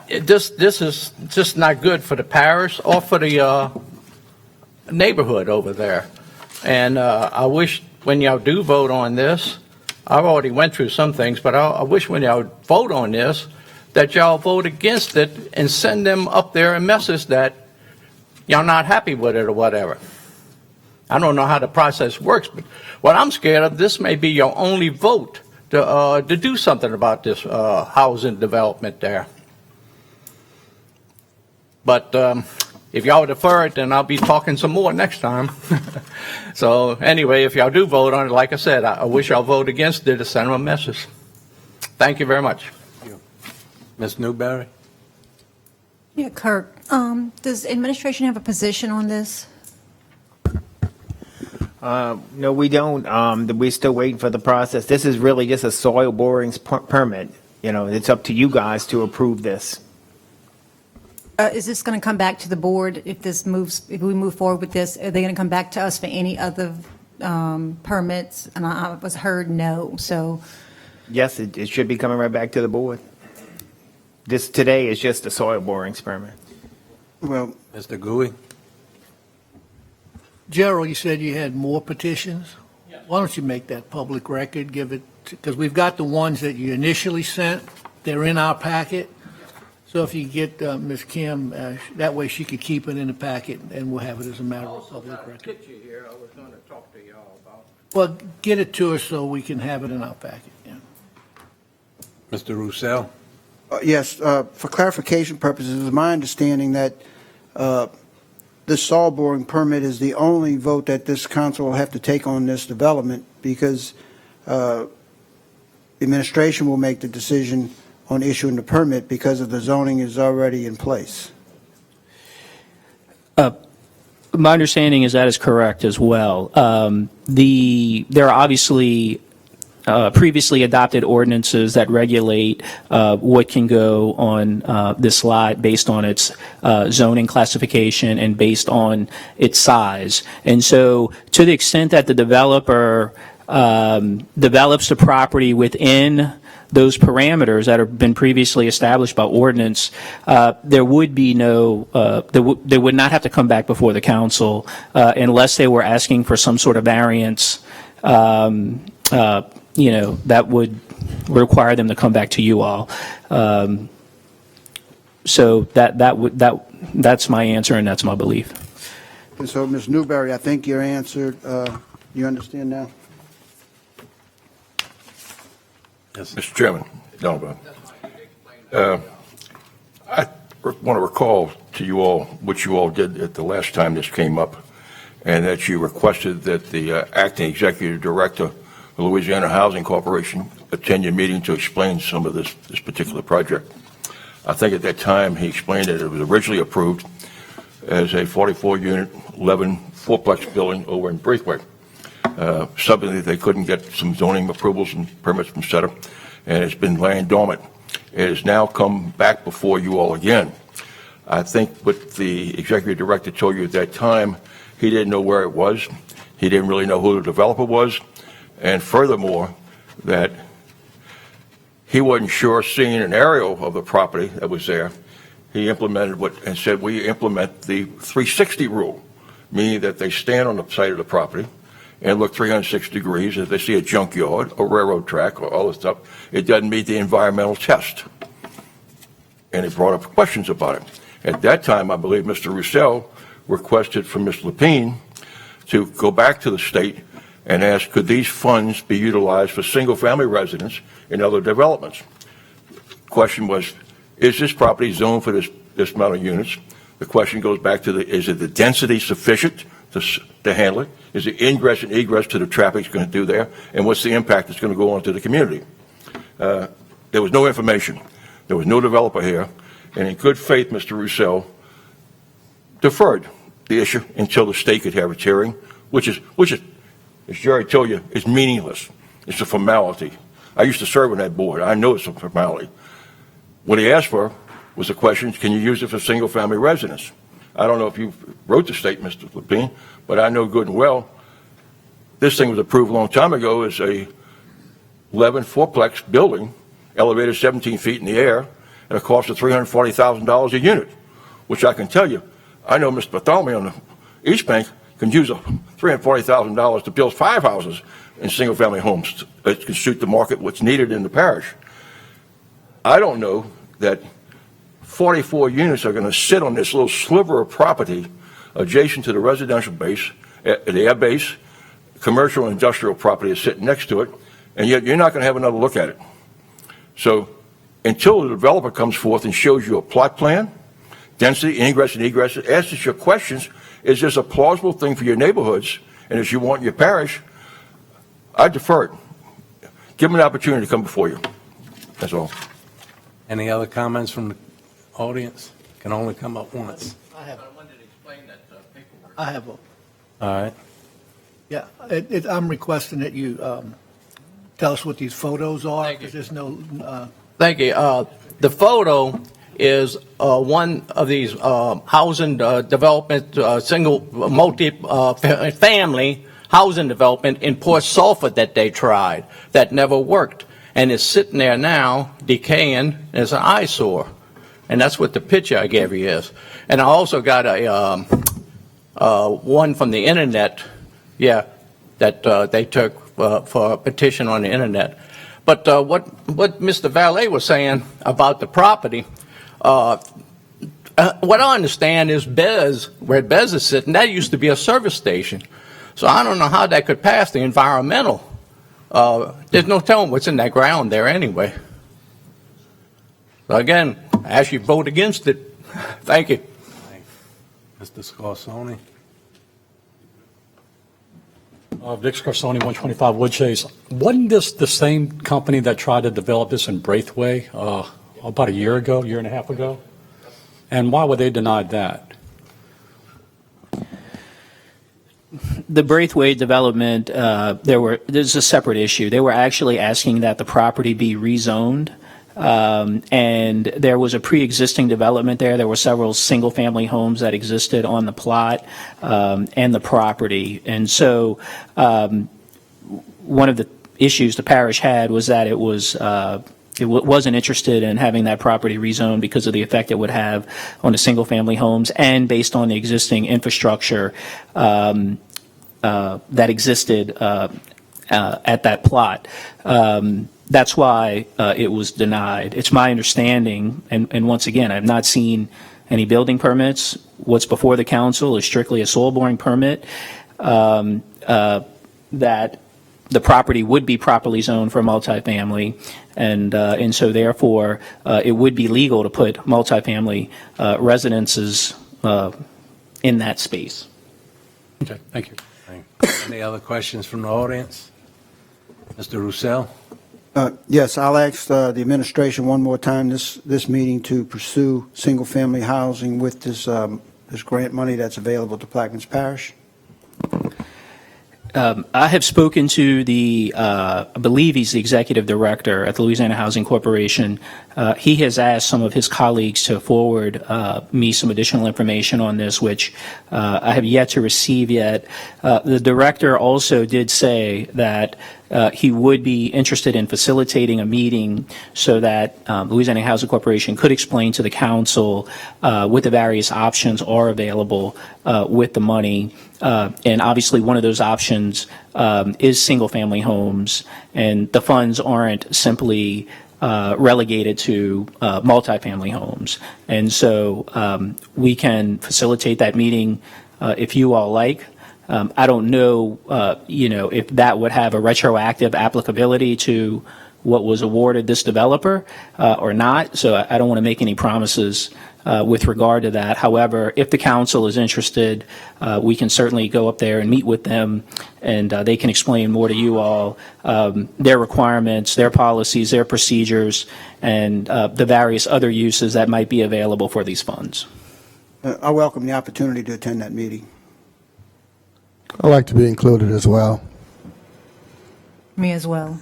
this is just not good for the parish or for the neighborhood over there. And I wish when y'all do vote on this, I've already went through some things, but I wish when y'all vote on this, that y'all vote against it and send them up there a message that y'all not happy with it or whatever. I don't know how the process works, but what I'm scared of, this may be your only vote to do something about this housing development there. But if y'all defer it, then I'll be talking some more next time. So anyway, if y'all do vote on it, like I said, I wish y'all vote against it to send them a message. Thank you very much. Ms. Newberry? Yeah, Kirk, does administration have a position on this? No, we don't. We're still waiting for the process. This is really just a soil borings permit. You know, it's up to you guys to approve this. Is this going to come back to the board if we move forward with this? Are they going to come back to us for any other permits? And I was heard no, so. Yes, it should be coming right back to the board. This today is just a soil borings permit. Well, Mr. Gouy? Gerald, you said you had more petitions? Yes. Why don't you make that public record, give it, because we've got the ones that you initially sent, they're in our packet. So if you get Ms. Kim, that way she could keep it in the packet, and we'll have it as a matter of public record. Here, I was going to talk to y'all about. Well, get it to us so we can have it in our packet, yeah. Mr. Roussel? Yes, for clarification purposes, it's my understanding that this soil boring permit is the only vote that this council will have to take on this development, because the administration will make the decision on issuing the permit because of the zoning is already in place. My understanding is that is correct as well. There are obviously previously adopted ordinances that regulate what can go on this lot based on its zoning classification and based on its size. And so to the extent that the developer develops the property within those parameters that have been previously established by ordinance, there would be no, they would not have to come back before the council unless they were asking for some sort of variance, that would require them to come back to you all. So that's my answer and that's my belief. And so, Ms. Newberry, I think your answer, you understand now? Mr. Chairman, Donovan, I want to recall to you all what you all did at the last time this came up, and that you requested that the acting executive director of the Louisiana Housing Corporation attend your meeting to explain some of this particular project. I think at that time he explained that it was originally approved as a 44-unit, 11 fourplex building over in Braithwaite. Something that they couldn't get some zoning approvals and permits from SETA, and it's been laying dormant. It has now come back before you all again. I think what the executive director told you at that time, he didn't know where it was. He didn't really know who the developer was. And furthermore, that he wasn't sure, seeing an aerial of the property that was there, he implemented and said, we implement the 360 rule, meaning that they stand on the site of the property and look 360 degrees. If they see a junkyard, a railroad track, or all this stuff, it doesn't meet the environmental test. And he brought up questions about it. At that time, I believe Mr. Roussel requested from Ms. Lapine to go back to the state and ask, could these funds be utilized for single-family residents in other developments? Question was, is this property zoned for this amount of units? The question goes back to is it the density sufficient to handle it? Is the ingress and egress to the traffic going to do there? And what's the impact it's going to go on to the community? There was no information. There was no developer here. And in good faith, Mr. Roussel deferred the issue until the state could have its hearing, which is, as Jerry told you, is meaningless. It's a formality. I used to serve on that board. I know it's a formality. What he asked for was the question, can you use it for single-family residence? I don't know if you wrote the state, Mr. Lapine, but I know good and well this thing was approved a long time ago as a 11 fourplex building, elevated 17 feet in the air, at a cost of $340,000 a unit, which I can tell you, I know Mr. Bartholomew on the East Bank can use $340,000 to build 5 houses in single-family homes that can suit the market, what's needed in the parish. I don't know that 44 units are going to sit on this little sliver of property adjacent to the residential base, the air base, commercial and industrial property is sitting next to it, and yet you're not going to have another look at it. So until the developer comes forth and shows you a plot plan, density, ingress and egress, answers your questions, is this a plausible thing for your neighborhoods, and as you want in your parish, I defer it. Give them an opportunity to come before you. That's all. Any other comments from the audience? Can only come up once. I have paperwork. I have a, All right. yeah, I'm requesting that you tell us what these photos are, because there's no, Thank you. The photo is one of these housing development, multi-family housing development in Port Sulphur that they tried, that never worked. And it's sitting there now, decaying as an eyesore. And that's what the picture I gave you is. And I also got a one from the internet, that they took for a petition on the internet. But what Mr. Valet was saying about the property, what I understand is Bez, where Bez is sitting, that used to be a service station. So I don't know how that could pass the environmental. There's no telling what's in that ground there anyway. So again, I ask you to vote against it. Thank you. Mr. Scarsoni. Vic Scarsoni, 125 Wood Chase. Wasn't this the same company that tried to develop this in Braithwaite about a year and a half ago? And why were they denied that? The Braithwaite development, there's a separate issue. They were actually asking that the property be rezoned. And there was a pre-existing development there. There were several single-family homes that existed on the plot and the property. And so one of the issues the parish had was that it wasn't interested in having that property rezoned because of the effect it would have on the single-family homes and based on the existing infrastructure that existed at that plot. That's why it was denied. It's my understanding, and once again, I've not seen any building permits. What's before the council is strictly a soil boring permit, that the property would be properly zoned for multifamily, and so therefore it would be legal to put multifamily residences in that space. Okay, thank you. Any other questions from the audience? Mr. Roussel? Yes, I'll ask the administration one more time this meeting to pursue single-family housing with this grant money that's available to Plaquemines Parish. I have spoken to I believe he's the executive director at the Louisiana Housing Corporation. He has asked some of his colleagues to forward me some additional information on this, which I have yet to receive yet. The director also did say that he would be interested in facilitating a meeting so that Louisiana Housing Corporation could explain to the council what the various options are available with the money. And obviously one of those options is single-family homes, and the funds aren't simply relegated to multifamily homes. And so we can facilitate that meeting if you all like. I don't know, if that would have a retroactive applicability to what was awarded this developer or not. So I don't want to make any promises with regard to that. However, if the council is interested, we can certainly go up there and meet with them, and they can explain more to you all their requirements, their policies, their procedures, and the various other uses that might be available for these funds. I welcome the opportunity to attend that meeting. I'd like to be included as well. Me as well.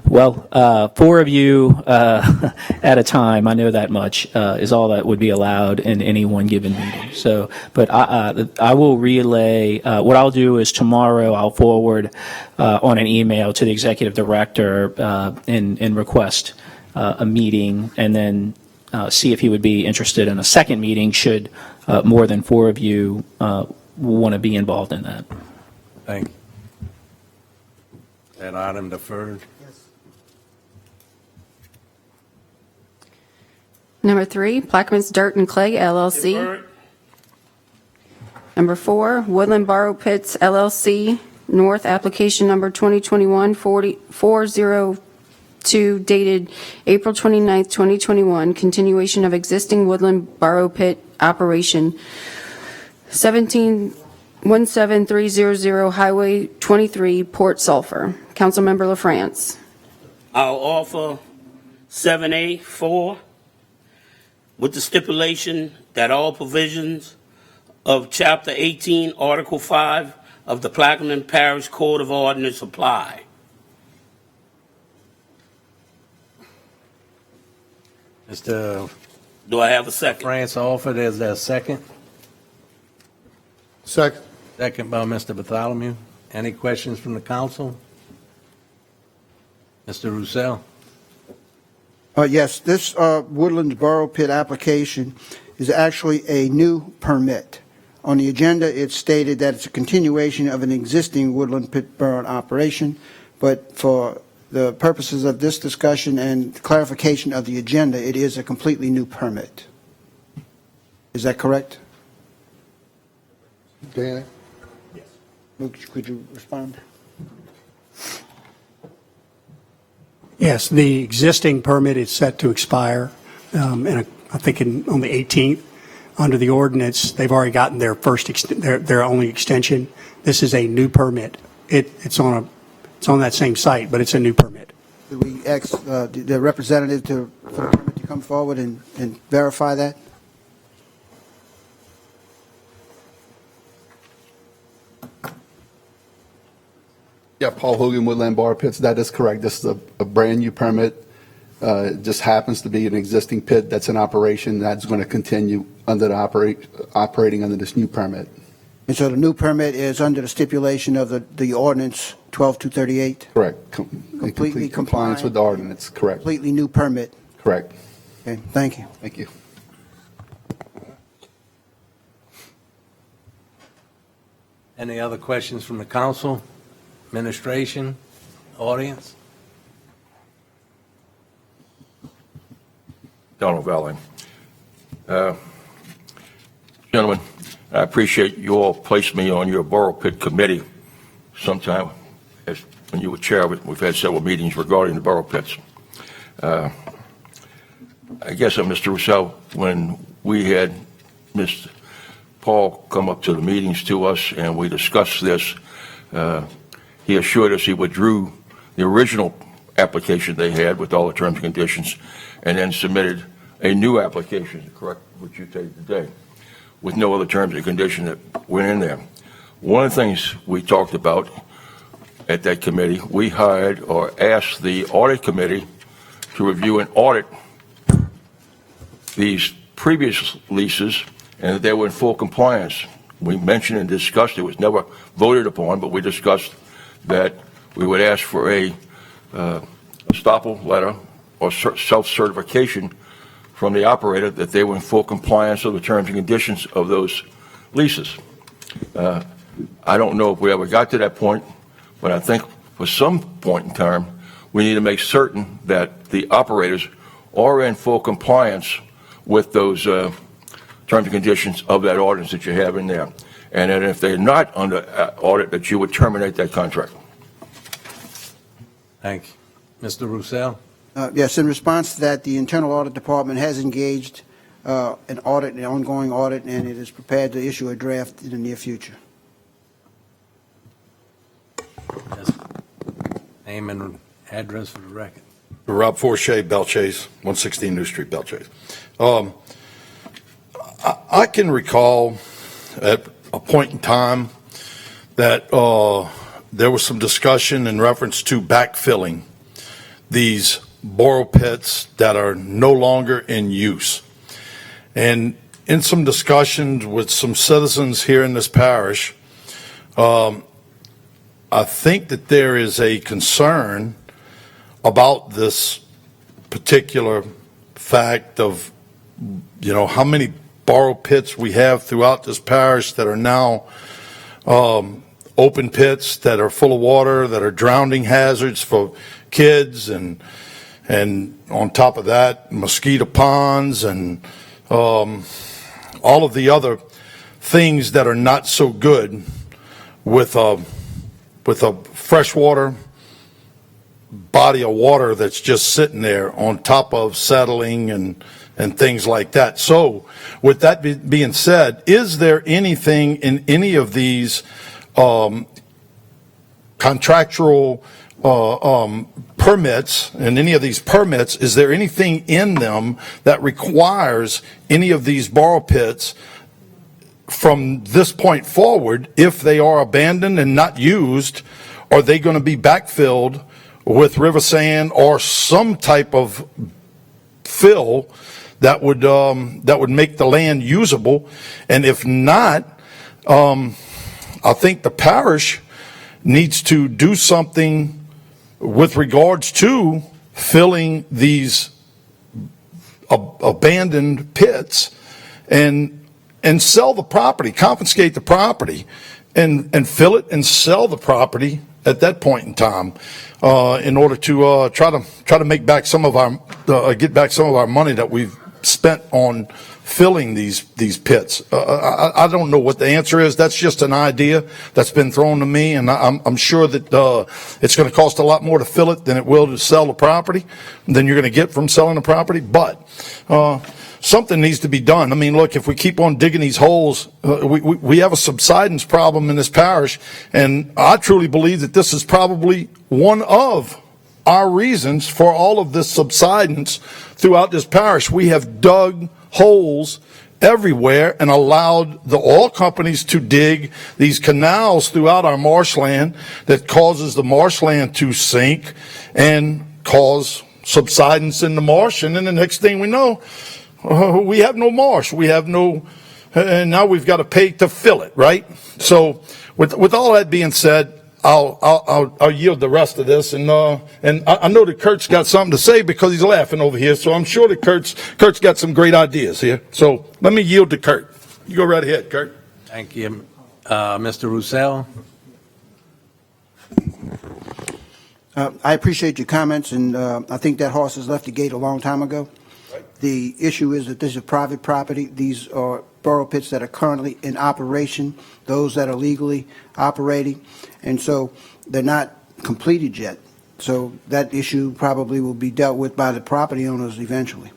Well, 4 of you at a time, I know that much, is all that would be allowed in any one given meeting. So, but I will relay, what I'll do is tomorrow I'll forward on an email to the executive director and request a meeting, and then see if he would be interested in a second meeting should more than 4 of you want to be involved in that. Thank you. That item deferred. Number 3, Plaquemines Dirt and Clay LLC. Deferred. Number 4, Woodland Borrow Pits LLC, North, application number 2021-402, dated April 29th, 2021, continuation of existing Woodland Borrow Pit operation, 1717300 Highway 23, Port Sulphur. Councilmember LaFrance. I'll offer 7A4 with the stipulation that all provisions of Chapter 18, Article 5 of the Plaquemines Parish Code of Ordinance apply. Mr. Do I have a second? France offered, is there a second? Second. Second by Mr. Bartholomew. Any questions from the council? Mr. Roussel? Yes, this Woodlands Borough Pit application is actually a new permit. On the agenda, it's stated that it's a continuation of an existing Woodland Pit burn operation, but for the purposes of this discussion and clarification of the agenda, it is a completely new permit. Is that correct? Danny? Yes. Could you respond? Yes, the existing permit is set to expire, and I think on the 18th. Under the ordinance, they've already gotten their their only extension. This is a new permit. It's on that same site, but it's a new permit. Do we ask the representative for the permit to come forward and verify that? Yeah, Paul Hogan, Woodland Bar Pits, that is correct. This is a brand-new permit. It just happens to be an existing pit that's in operation that's going to continue under operating under this new permit. And so the new permit is under the stipulation of the ordinance 12238? Correct. Completely compliance with the ordinance, correct. Completely new permit. Correct. Okay, thank you. Thank you. Any other questions from the council, administration, audience? Donald Valley. Gentlemen, I appreciate you all placed me on your Borough Pit Committee sometime when you were chair. We've had several meetings regarding the Borough Pits. I guess, Mr. Rousseau, when we had Mr. Paul come up to the meetings to us and we discussed this, he assured us he withdrew the original application they had with all the terms and conditions and then submitted a new application, correct, which you stated today, with no other terms and conditions that went in there. One of the things we talked about at that committee, we hired or asked the audit committee to review and audit these previous leases and that they were in full compliance. We mentioned and discussed, it was never voted upon, but we discussed that we would ask for a estoppel letter or self-certification from the operator that they were in full compliance of the terms and conditions of those leases. I don't know if we ever got to that point, but I think for some point in time, we need to make certain that the operators are in full compliance with those terms and conditions of that ordinance that you have in there. And then if they're not under audit, that you would terminate that contract. Thank you. Mr. Roussel? Yes, in response to that, the Internal Audit Department has engaged an ongoing audit, and it is prepared to issue a draft in the near future. Yes. Name and address for the record. Rob Forshea, Belchase, 116 New Street, Belchase. I can recall at a point in time that there was some discussion in reference to backfilling these borough pits that are no longer in use. And in some discussions with some citizens here in this parish, I think that there is a concern about this particular fact of, how many borough pits we have throughout this parish that are now open pits that are full of water, that are drowning hazards for kids, and on top of that, mosquito ponds and all of the other things that are not so good with a freshwater body of water that's just sitting there on top of settling and things like that. So with that being said, is there anything in any of these contractual permits, and any of these permits, is there anything in them that requires any of these borough pits from this point forward, if they are abandoned and not used, are they going to be backfilled with river sand or some type of fill that would make the land usable? And if not, I think the parish needs to do something with regards to filling these abandoned pits and sell the property, confiscate the property, and fill it and sell the property at that point in time, in order to try to make back some of our get back some of our money that we've spent on filling these pits. I don't know what the answer is. That's just an idea that's been thrown to me, and I'm sure that it's going to cost a lot more to fill it than it will to sell the property, than you're going to get from selling the property. But something needs to be done. I mean, look, if we keep on digging these holes, we have a subsidence problem in this parish, and I truly believe that this is probably one of our reasons for all of this subsidence throughout this parish. We have dug holes everywhere and allowed the oil companies to dig these canals throughout our marshland that causes the marshland to sink and cause subsidence in the marsh. And then the next thing we know, we have no marsh. We have no, and now we've got to pay to fill it, right? So with all that being said, I'll yield the rest of this, and I know that Kurt's got something to say because he's laughing over here. So I'm sure that Kurt's got some great ideas here. So let me yield to Kurt. You go right ahead, Kurt. Thank you. Mr. Roussel? I appreciate your comments, and I think that horse has left the gate a long time ago. The issue is that this is private property. These are borough pits that are currently in operation, those that are legally operating, and so they're not completed yet. So that issue probably will be dealt with by the property owners eventually.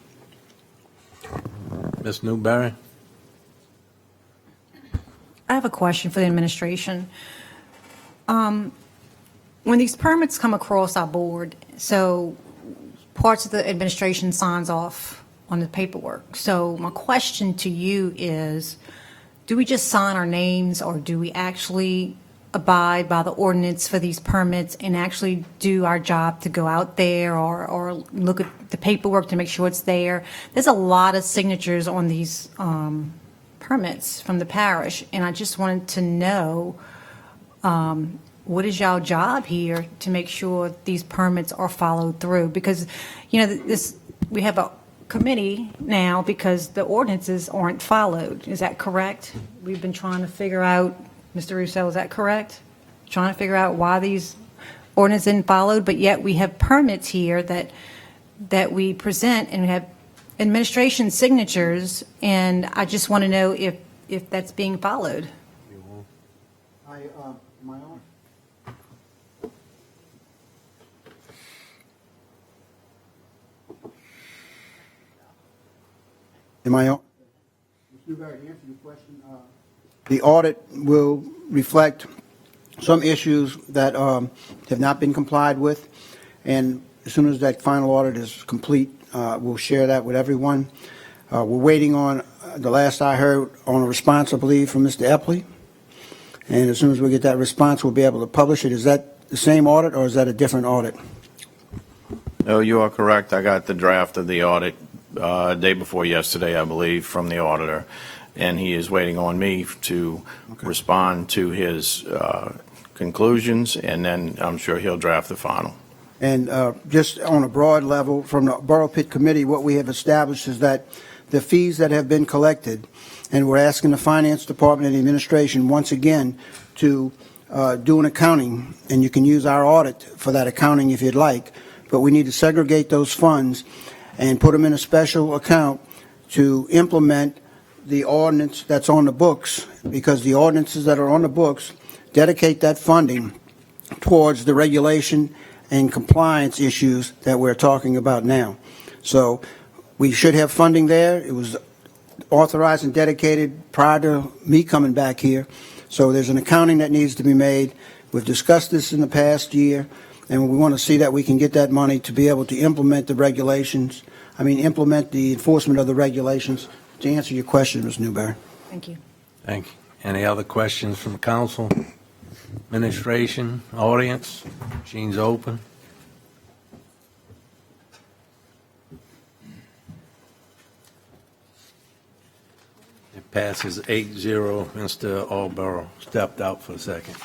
Ms. Newberry? I have a question for the administration. When these permits come across our board, so parts of the administration signs off on the paperwork. So my question to you is, do we just sign our names, or do we actually abide by the ordinance for these permits and actually do our job to go out there or look at the paperwork to make sure it's there? There's a lot of signatures on these permits from the parish, and I just wanted to know, what is y'all job here to make sure these permits are followed through? Because, you know, we have a committee now because the ordinances aren't followed. Is that correct? We've been trying to figure out, Mr. Russo, is that correct? Trying to figure out why these ordinances aren't followed, but yet we have permits here that we present, and we have administration signatures, and I just want to know if that's being followed. Am I on? Ms. Newberry, to answer your question, the audit will reflect some issues that have not been complied with, and as soon as that final audit is complete, we'll share that with everyone. We're waiting on, the last I heard, on a response, I believe, from Mr. Epley, and as soon as we get that response, we'll be able to publish it. Is that the same audit, or is that a different audit? No, you are correct. I got the draft of the audit day before yesterday, I believe, from the auditor, and he is waiting on me to respond to his conclusions, and then I'm sure he'll draft the final. And just on a broad level, from the Borough Pit Committee, what we have established is that the fees that have been collected, and we're asking the Finance Department and the administration once again to do an accounting, and you can use our audit for that accounting if you'd like, but we need to segregate those funds and put them in a special account to implement the ordinance that's on the books, because the ordinances that are on the books dedicate that funding towards the regulation and compliance issues that we're talking about now. So we should have funding there. It was authorized and dedicated prior to me coming back here. So there's an accounting that needs to be made. We've discussed this in the past year, and we want to see that we can get that money to be able to implement the regulations, implement the enforcement of the regulations. To answer your question, Ms. Newberry. Thank you. Thank you. Any other questions from council, administration, audience? Machine's open. It passes 8-0. Mr. Alborough stepped out for a second.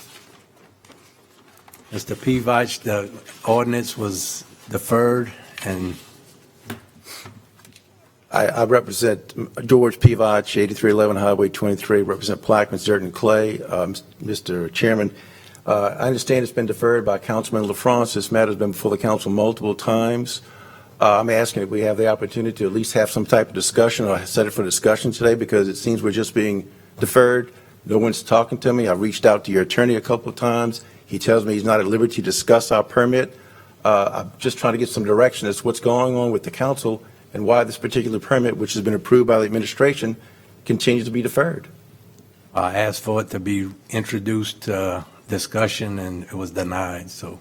Mr. Pivach, the ordinance was deferred, and I represent George Pivach, 8311 Highway 23, represent Plaquemines, Dirt and Clay. Mr. Chairman, I understand it's been deferred by Councilman LaFrance. This matter has been before the council multiple times. I'm asking if we have the opportunity to at least have some type of discussion, or set it for discussion today, because it seems we're just being deferred. No one's talking to me. I reached out to your attorney a couple of times. He tells me he's not at liberty to discuss our permit. I'm just trying to get some direction as to what's going on with the council and why this particular permit, which has been approved by the administration, continues to be deferred. I asked for it to be introduced to discussion, and it was denied, so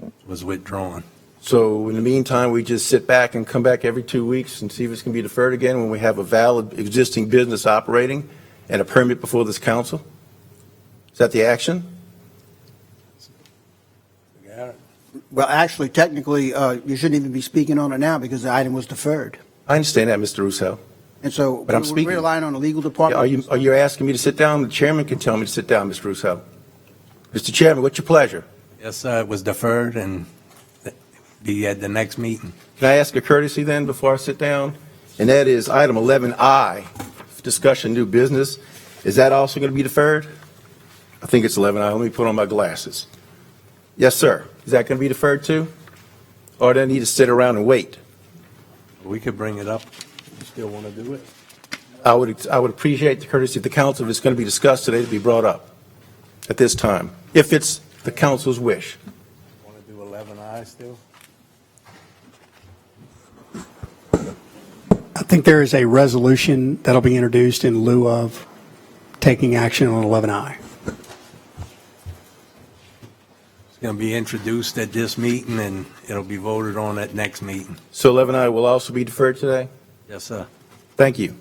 it was withdrawn. So in the meantime, we just sit back and come back every 2 weeks and see if it's going to be deferred again when we have a valid existing business operating and a permit before this council? Is that the action? Well, actually, technically, you shouldn't even be speaking on it now because the item was deferred. I understand that, Mr. Russo. And so But I'm we're speaking. relying on the legal department. Are you asking me to sit down? The chairman can tell me to sit down, Mr. Russo. Mr. Chairman, what's your pleasure? Yes, sir, it was deferred and be at the next meeting. Can I ask a courtesy then before I sit down? And that is item 11I, discussion new business. Is that also going to be deferred? I think it's 11I. Let me put on my glasses. Yes, sir. Is that going to be deferred too? Or do I need to sit around and wait? We could bring it up. You still want to do it? I would appreciate the courtesy of the council if it's going to be discussed today to be brought up at this time, if it's the council's wish. Want to do 11I still? I think there is a resolution that'll be introduced in lieu of taking action on 11I. It's going to be introduced at this meeting, and it'll be voted on at next meeting. So 11I will also be deferred today? Yes, sir. Thank you.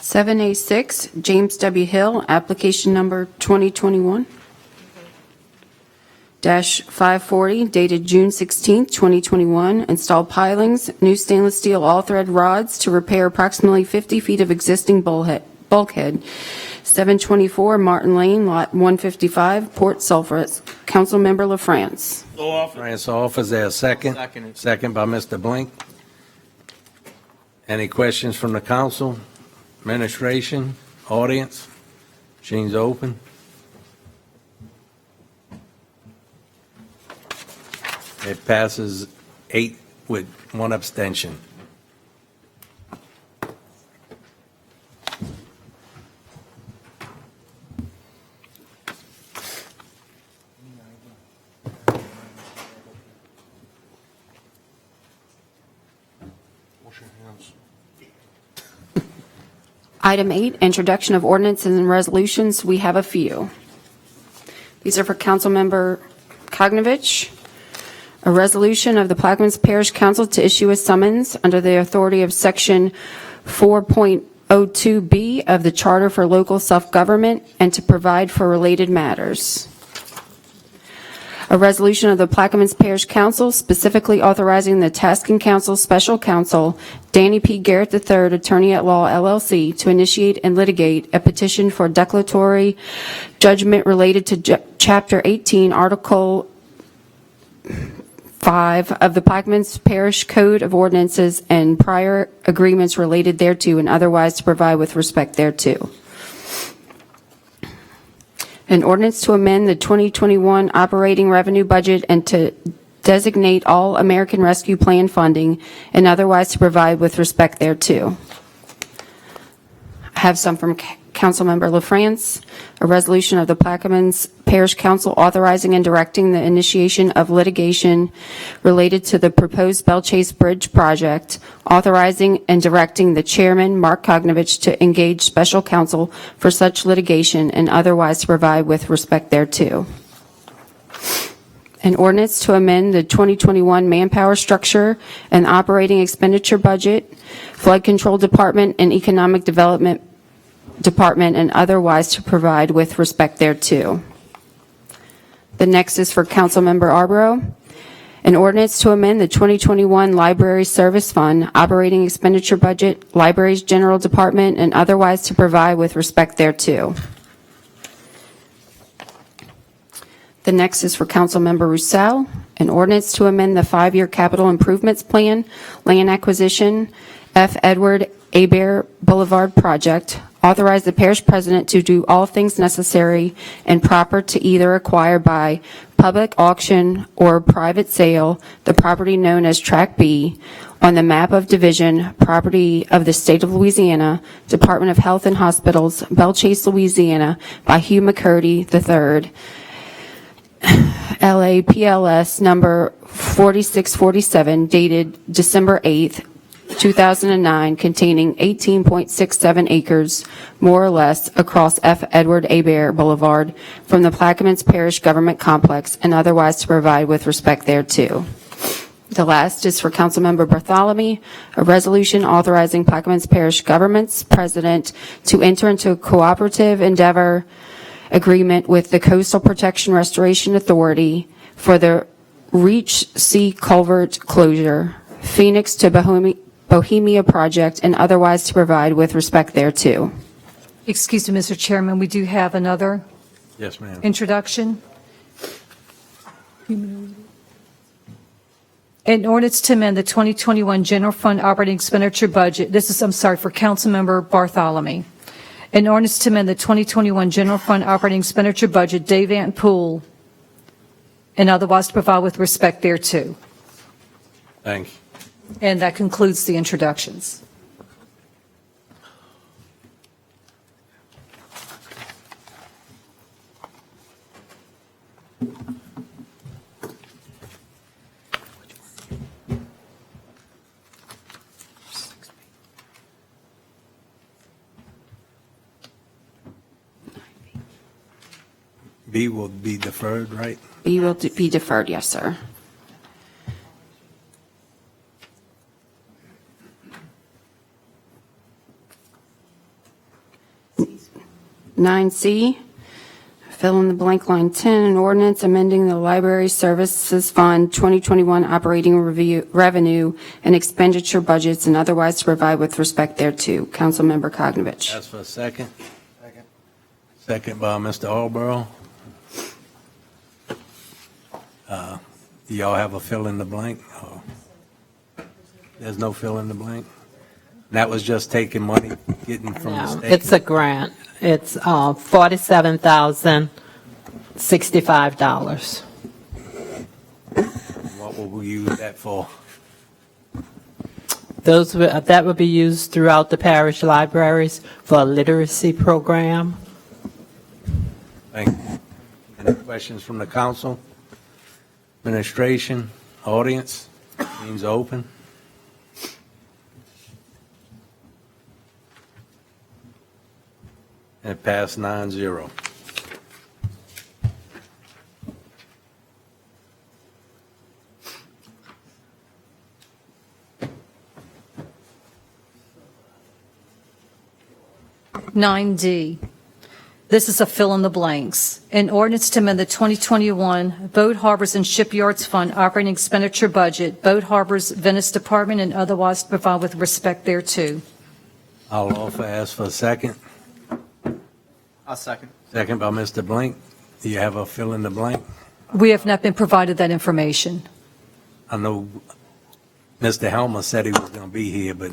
Seven A6, James W. Hill, application number 2021-540, dated June 16, 2021. Install pilings, new stainless steel all-thread rods to repair approximately 50 feet of existing bulkhead. 724 Martin Lane, Lot 155, Port Sulphur. Councilmember LaFrance. So often. France offers there a second. Second. Second by Mr. Blink. Any questions from the council, administration, audience? Machine's open. It passes 8 with 1 abstention. Item 8, introduction of ordinances and resolutions. We have a few. These are for Councilmember Kognovich. A resolution of the Plaquemines Parish Council to issue a summons under the authority of Section 4.02B of the Charter for Local Self-Government and to provide for related matters. A resolution of the Plaquemines Parish Council specifically authorizing the Tasking Council Special Counsel, Danny P. Garrett III, Attorney at Law, LLC, to initiate and litigate a petition for declaratory judgment related to Chapter 18, Article 5 of the Plaquemines Parish Code of Ordinances and prior agreements related thereto and otherwise to provide with respect thereto. An ordinance to amend the 2021 operating revenue budget and to designate all American Rescue Plan funding and otherwise to provide with respect thereto. I have some from Councilmember LaFrance, a resolution of the Plaquemines Parish Council authorizing and directing the initiation of litigation related to the proposed Belle Chase Bridge project, authorizing and directing the chairman, Mark Kognovich, to engage special counsel for such litigation and otherwise to provide with respect thereto. An ordinance to amend the 2021 manpower structure and operating expenditure budget, flood control department, and economic development department and otherwise to provide with respect thereto. The next is for Councilmember Arborough. An ordinance to amend the 2021 Library Service Fund operating expenditure budget, Libraries General Department, and otherwise to provide with respect thereto. The next is for Councilmember Roussel. An ordinance to amend the 5-year capital improvements plan, land acquisition, F. Edward Hebert Boulevard project, authorize the parish president to do all things necessary and proper to either acquire by public auction or private sale the property known as Tract B on the map of division property of the state of Louisiana, Department of Health and Hospitals, Belle Chase, Louisiana, by Hugh McCurdy III, LAPLS number 4647, dated December 8th, 2009, containing 18.67 acres, more or less, across F. Edward Hebert Boulevard from the Plaquemines Parish Government Complex and otherwise to provide with respect thereto. The last is for Councilmember Bartholomew, a resolution authorizing Plaquemines Parish Government's president to enter into a cooperative endeavor agreement with the Coastal Protection Restoration Authority for the Reach Sea Culvert Closure, Phoenix to Bohemia project, and otherwise to provide with respect thereto. Excuse me, Mr. Chairman, we do have another Yes, ma'am. introduction. An ordinance to amend the 2021 general fund operating expenditure budget. This is, for Councilmember Bartholomew. An ordinance to amend the 2021 general fund operating expenditure budget, Davant Pool, and otherwise to provide with respect thereto. Thank you. And that concludes the introductions. B will be deferred, right? B will be deferred, yes, sir. Nine C, fill in the blank line 10, an ordinance amending the Library Services Fund 2021 operating revenue and expenditure budgets and otherwise to provide with respect thereto. Councilmember Cognovich. Ask for a second. Second by Mr. Alborough. Do y'all have a fill in the blank? Oh. There's no fill in the blank? That was just taking money, getting from the No, state? it's a grant. It's $47,065. What will we use that for? That would be used throughout the parish libraries for a literacy program. Thank you. Any questions from the council? Administration, audience, means open. And it passed 9-0. Nine D. This is a fill in the blanks. An ordinance to amend the 2021 Boat Harbors and Shipyards Fund operating expenditure budget, Boat Harbors Venice Department, and otherwise to provide with respect thereto. I'll offer, ask for a second. I'll second. Second by Mr. Blink. Do you have a fill in the blank? We have not been provided that information. I know Mr. Helmer said he was going to be here, but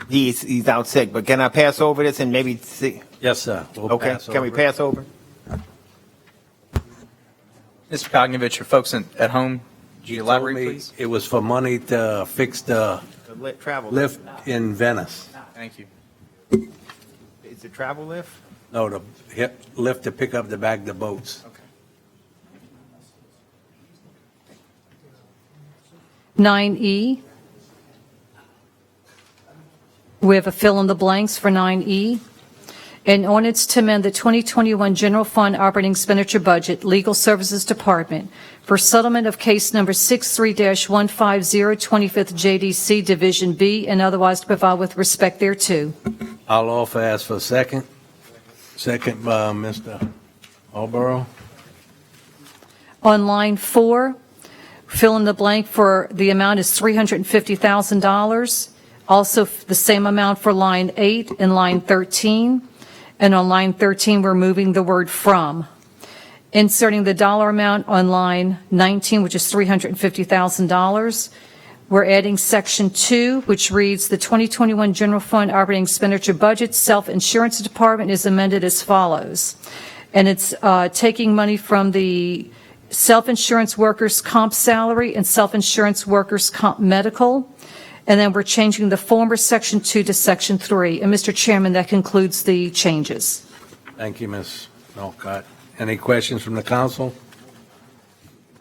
He's out sick, but can I pass over this and maybe see? yes, sir. We'll Okay, pass can we over. pass over? Mr. Cognovich, for folks at home, do you He told elaborate, me please? it was for money to fix the Travel lift in Venice. Thank you. Is it travel lift? No, the lift to pick up the back of the boats. 9E. We have a fill in the blanks for 9E. An ordinance to amend the 2021 general fund operating expenditure budget, Legal Services Department, for settlement of case number 63-150, 25th JDC Division B, and otherwise to provide with respect thereto. I'll offer, ask for a second. Second by Mr. Alborough. On line 4, fill in the blank for the amount is $350,000. Also the same amount for line 8 and line 13. And on line 13, we're moving the word from. Inserting the dollar amount on line 19, which is $350,000. We're adding section 2, which reads, the 2021 general fund operating expenditure budget self-insurance department is amended as follows. And it's taking money from the self-insurance workers' comp salary and self-insurance workers' comp medical. And then we're changing the former section 2 to section 3. And Mr. Chairman, that concludes the changes. Thank you, Ms. Norcott. Any questions from the council?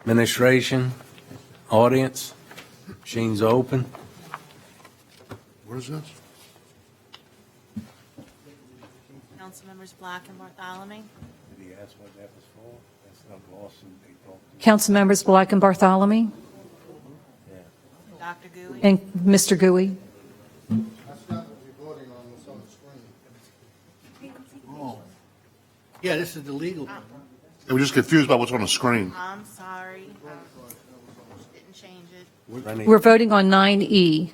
Administration? Audience? Machines open. What is this? Councilmembers Black and Bartholomew. Did he ask what that was for? That's not a lawsuit they talked Councilmembers Black and Bartholomew Dr. Gui. and Mr. Gui. Wrong. Yeah, this is the legal one. We're just confused by what's on the screen. I'm sorry. Didn't change it. Rennie, We're voting on 9E.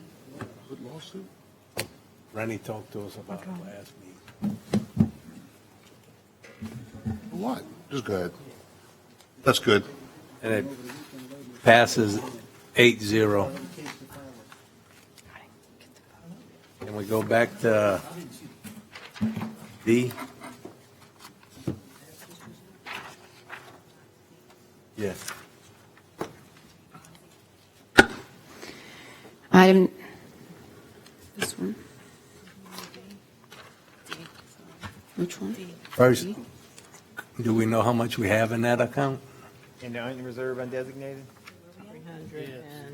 Rennie talked to us about it last meeting. What? Just go ahead. That's good. And it passes 8-0. Can we go back to D? Yes. Item, this one. Which one? First, do we know how much we have in that account? In the unreserved undesignated?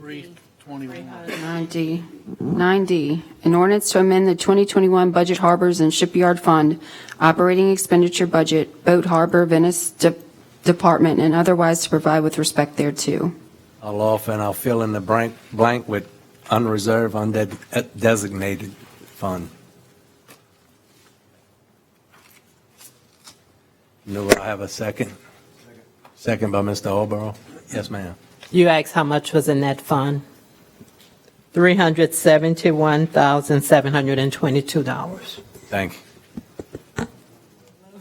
321. 9D. 9D, an ordinance to amend the 2021 Budget Harbors and Shipyard Fund operating expenditure budget, Boat Harbor, Venice Department, and otherwise to provide with respect thereto. I'll fill in the blank with unreserved, undesignated fund. Do I have a second? Second by Mr. Alborough. Yes, ma'am. You asked how much was in that fund? $371,722. Thank you.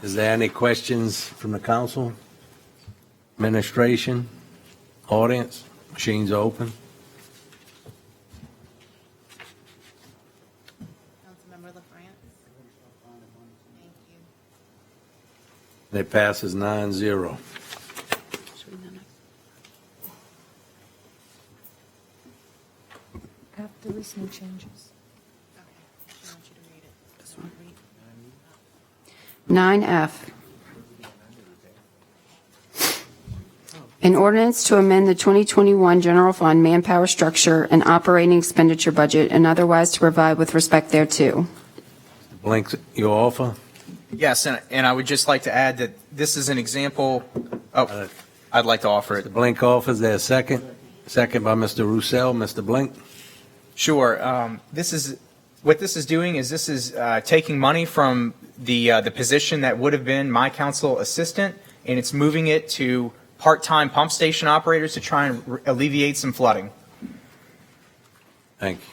Is there any questions from the council? Administration? Audience? Machines open. Councilmember LaFrance. Thank you. And it passes 9-0. After this, no changes. Okay. I want you to read it. This one. Read. 9F, an ordinance to amend the 2021 General Fund manpower structure and operating expenditure budget and otherwise to provide with respect thereto. Blink, your offer? Yes, and I would just like to add that this is an example. Oh, I'd like to offer it. Mr. Blink offers there a second. Second by Mr. Roussel. Mr. Blink? Sure. This is what this is doing is this is taking money from the position that would have been my council assistant, and it's moving it to part-time pump station operators to try and alleviate some flooding. Thank you.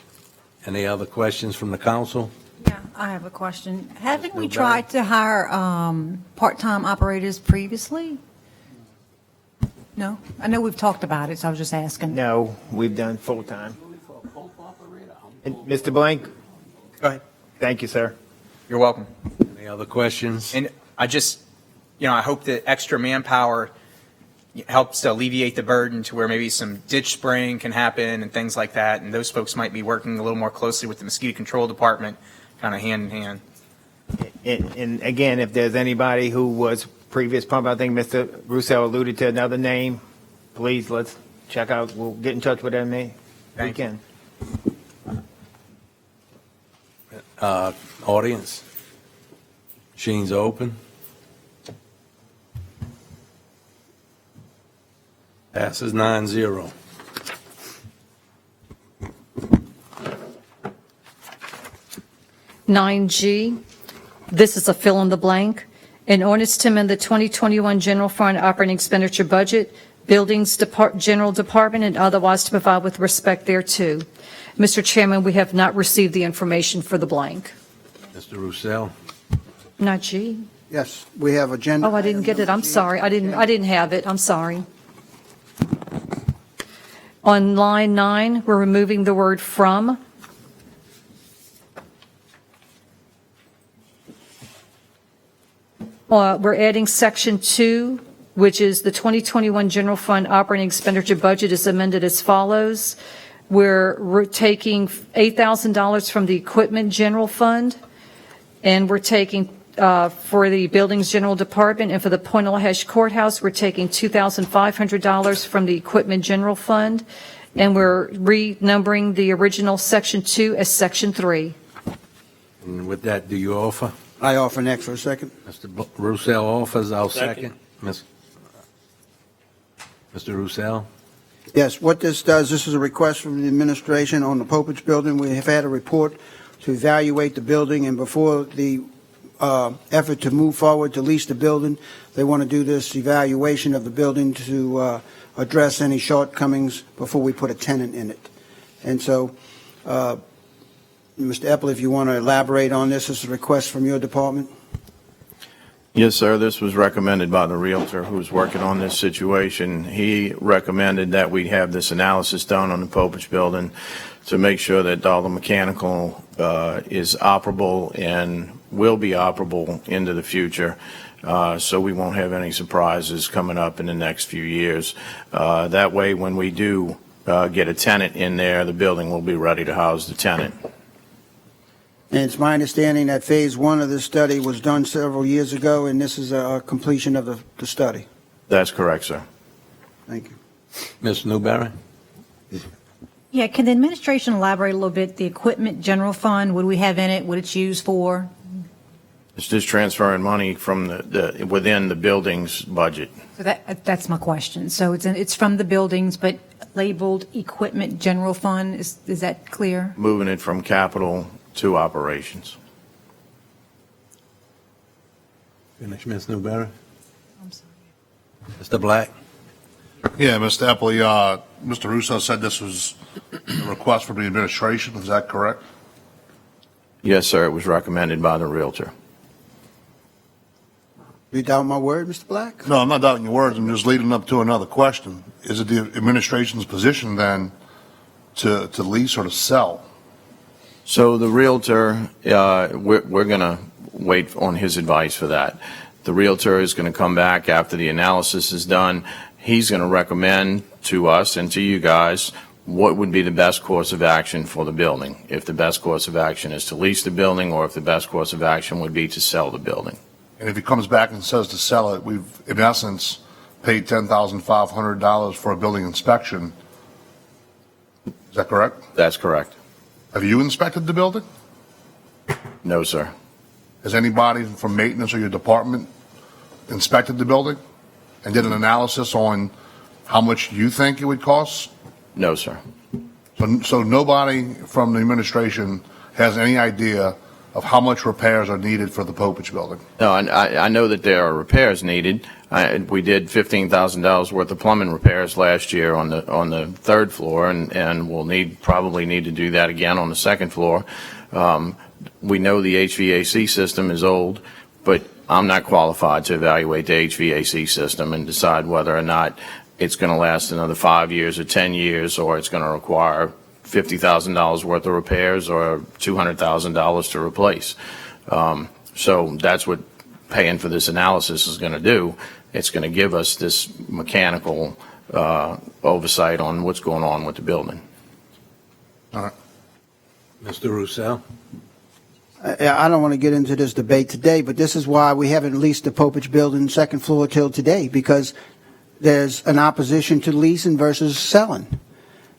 Any other questions from the council? Yeah, I have a question. Haven't we Mr. tried to hire part-time operators previously? No? I know we've talked about it, so I was just asking. No, we've done full-time. And Mr. Blank? Go ahead. Thank you, sir. You're welcome. Any other questions? And I just, I hope that extra manpower helps to alleviate the burden to where maybe some ditch spraying can happen and things like that. And those folks might be working a little more closely with the mosquito control department, kind of hand in hand. And again, if there's anybody who was previous pump, I think Mr. Roussel alluded to another name, please, let's check out, we'll get in touch with them. We can. Audience? Machines open. Passes 9-0. G, this is a fill in the blank. An ordinance to amend the 2021 General Fund operating expenditure budget, Buildings General Department, and otherwise to provide with respect thereto. Mr. Chairman, we have not received the information for the blank. Mr. Roussel? Not G. Yes, we have agenda. Oh, I didn't get it. I'm sorry. I didn't have it. I'm sorry. On line 9, we're removing the word from. We're adding section 2, which is the 2021 General Fund operating expenditure budget is amended as follows. We're taking $8,000 from the Equipment General Fund, and we're taking for the Buildings General Department, and for the Point-a-la-Hache Courthouse, we're taking $2,500 from the Equipment General Fund, and we're renumbering the original Section 2 as Section 3. And with that, do you offer? I offer next for a second. Mr. Roussel offers, I'll Second. second. Mr. Roussel? Yes, what this does, this is a request from the administration on the Popich building. We have had a report to evaluate the building, and before the effort to move forward to lease the building, they want to do this evaluation of the building to address any shortcomings before we put a tenant in it. And so, Mr. Epple, if you want to elaborate on this, this is a request from your department. Yes, sir. This was recommended by the Realtor who's working on this situation. He recommended that we have this analysis done on the Popich building to make sure that all the mechanical is operable and will be operable into the future, so we won't have any surprises coming up in the next few years. That way, when we do get a tenant in there, the building will be ready to house the tenant. And it's my understanding that phase one of this study was done several years ago, and this is a completion of the study. That's correct, sir. Thank you. Ms. Newberry? Yeah, can the administration elaborate a little bit? The equipment general fund, what do we have in it, what it's used for? It's just transferring money from the within the building's budget. So that's my question. So it's from the buildings, but labeled equipment general fund, is that clear? Moving it from capital to operations. Finish, Ms. Newberry? I'm sorry. Mr. Black? Yeah, Mr. Eppley, Mr. Russo said this was a request from the administration. Is that correct? Yes, sir. It was recommended by the Realtor. You doubt my word, Mr. Black? No, I'm not doubting your words. I'm just leading up to another question. Is it the administration's position then to lease or to sell? So the Realtor, we're going to wait on his advice for that. The Realtor is going to come back after the analysis is done. He's going to recommend to us and to you guys what would be the best course of action for the building. If the best course of action is to lease the building, or if the best course of action would be to sell the building. And if he comes back and says to sell it, we've, in essence, paid $10,500 for a building inspection. Is that correct? That's correct. Have you inspected the building? No, sir. Has anybody from maintenance or your department inspected the building and did an analysis on how much you think it would cost? No, sir. So nobody from the administration has any idea of how much repairs are needed for the Popich building? No, I know that there are repairs needed. We did $15,000 worth of plumbing repairs last year on the third floor, and we'll probably need to do that again on the second floor. We know the HVAC system is old, but I'm not qualified to evaluate the HVAC system and decide whether or not it's going to last another 5 years or 10 years, or it's going to require $50,000 worth of repairs or $200,000 to replace. So that's what paying for this analysis is going to do. It's going to give us this mechanical oversight on what's going on with the building. All right. Mr. Roussel? I don't want to get into this debate today, but this is why we haven't leased the Popich building second floor till today, because there's an opposition to leasing versus selling.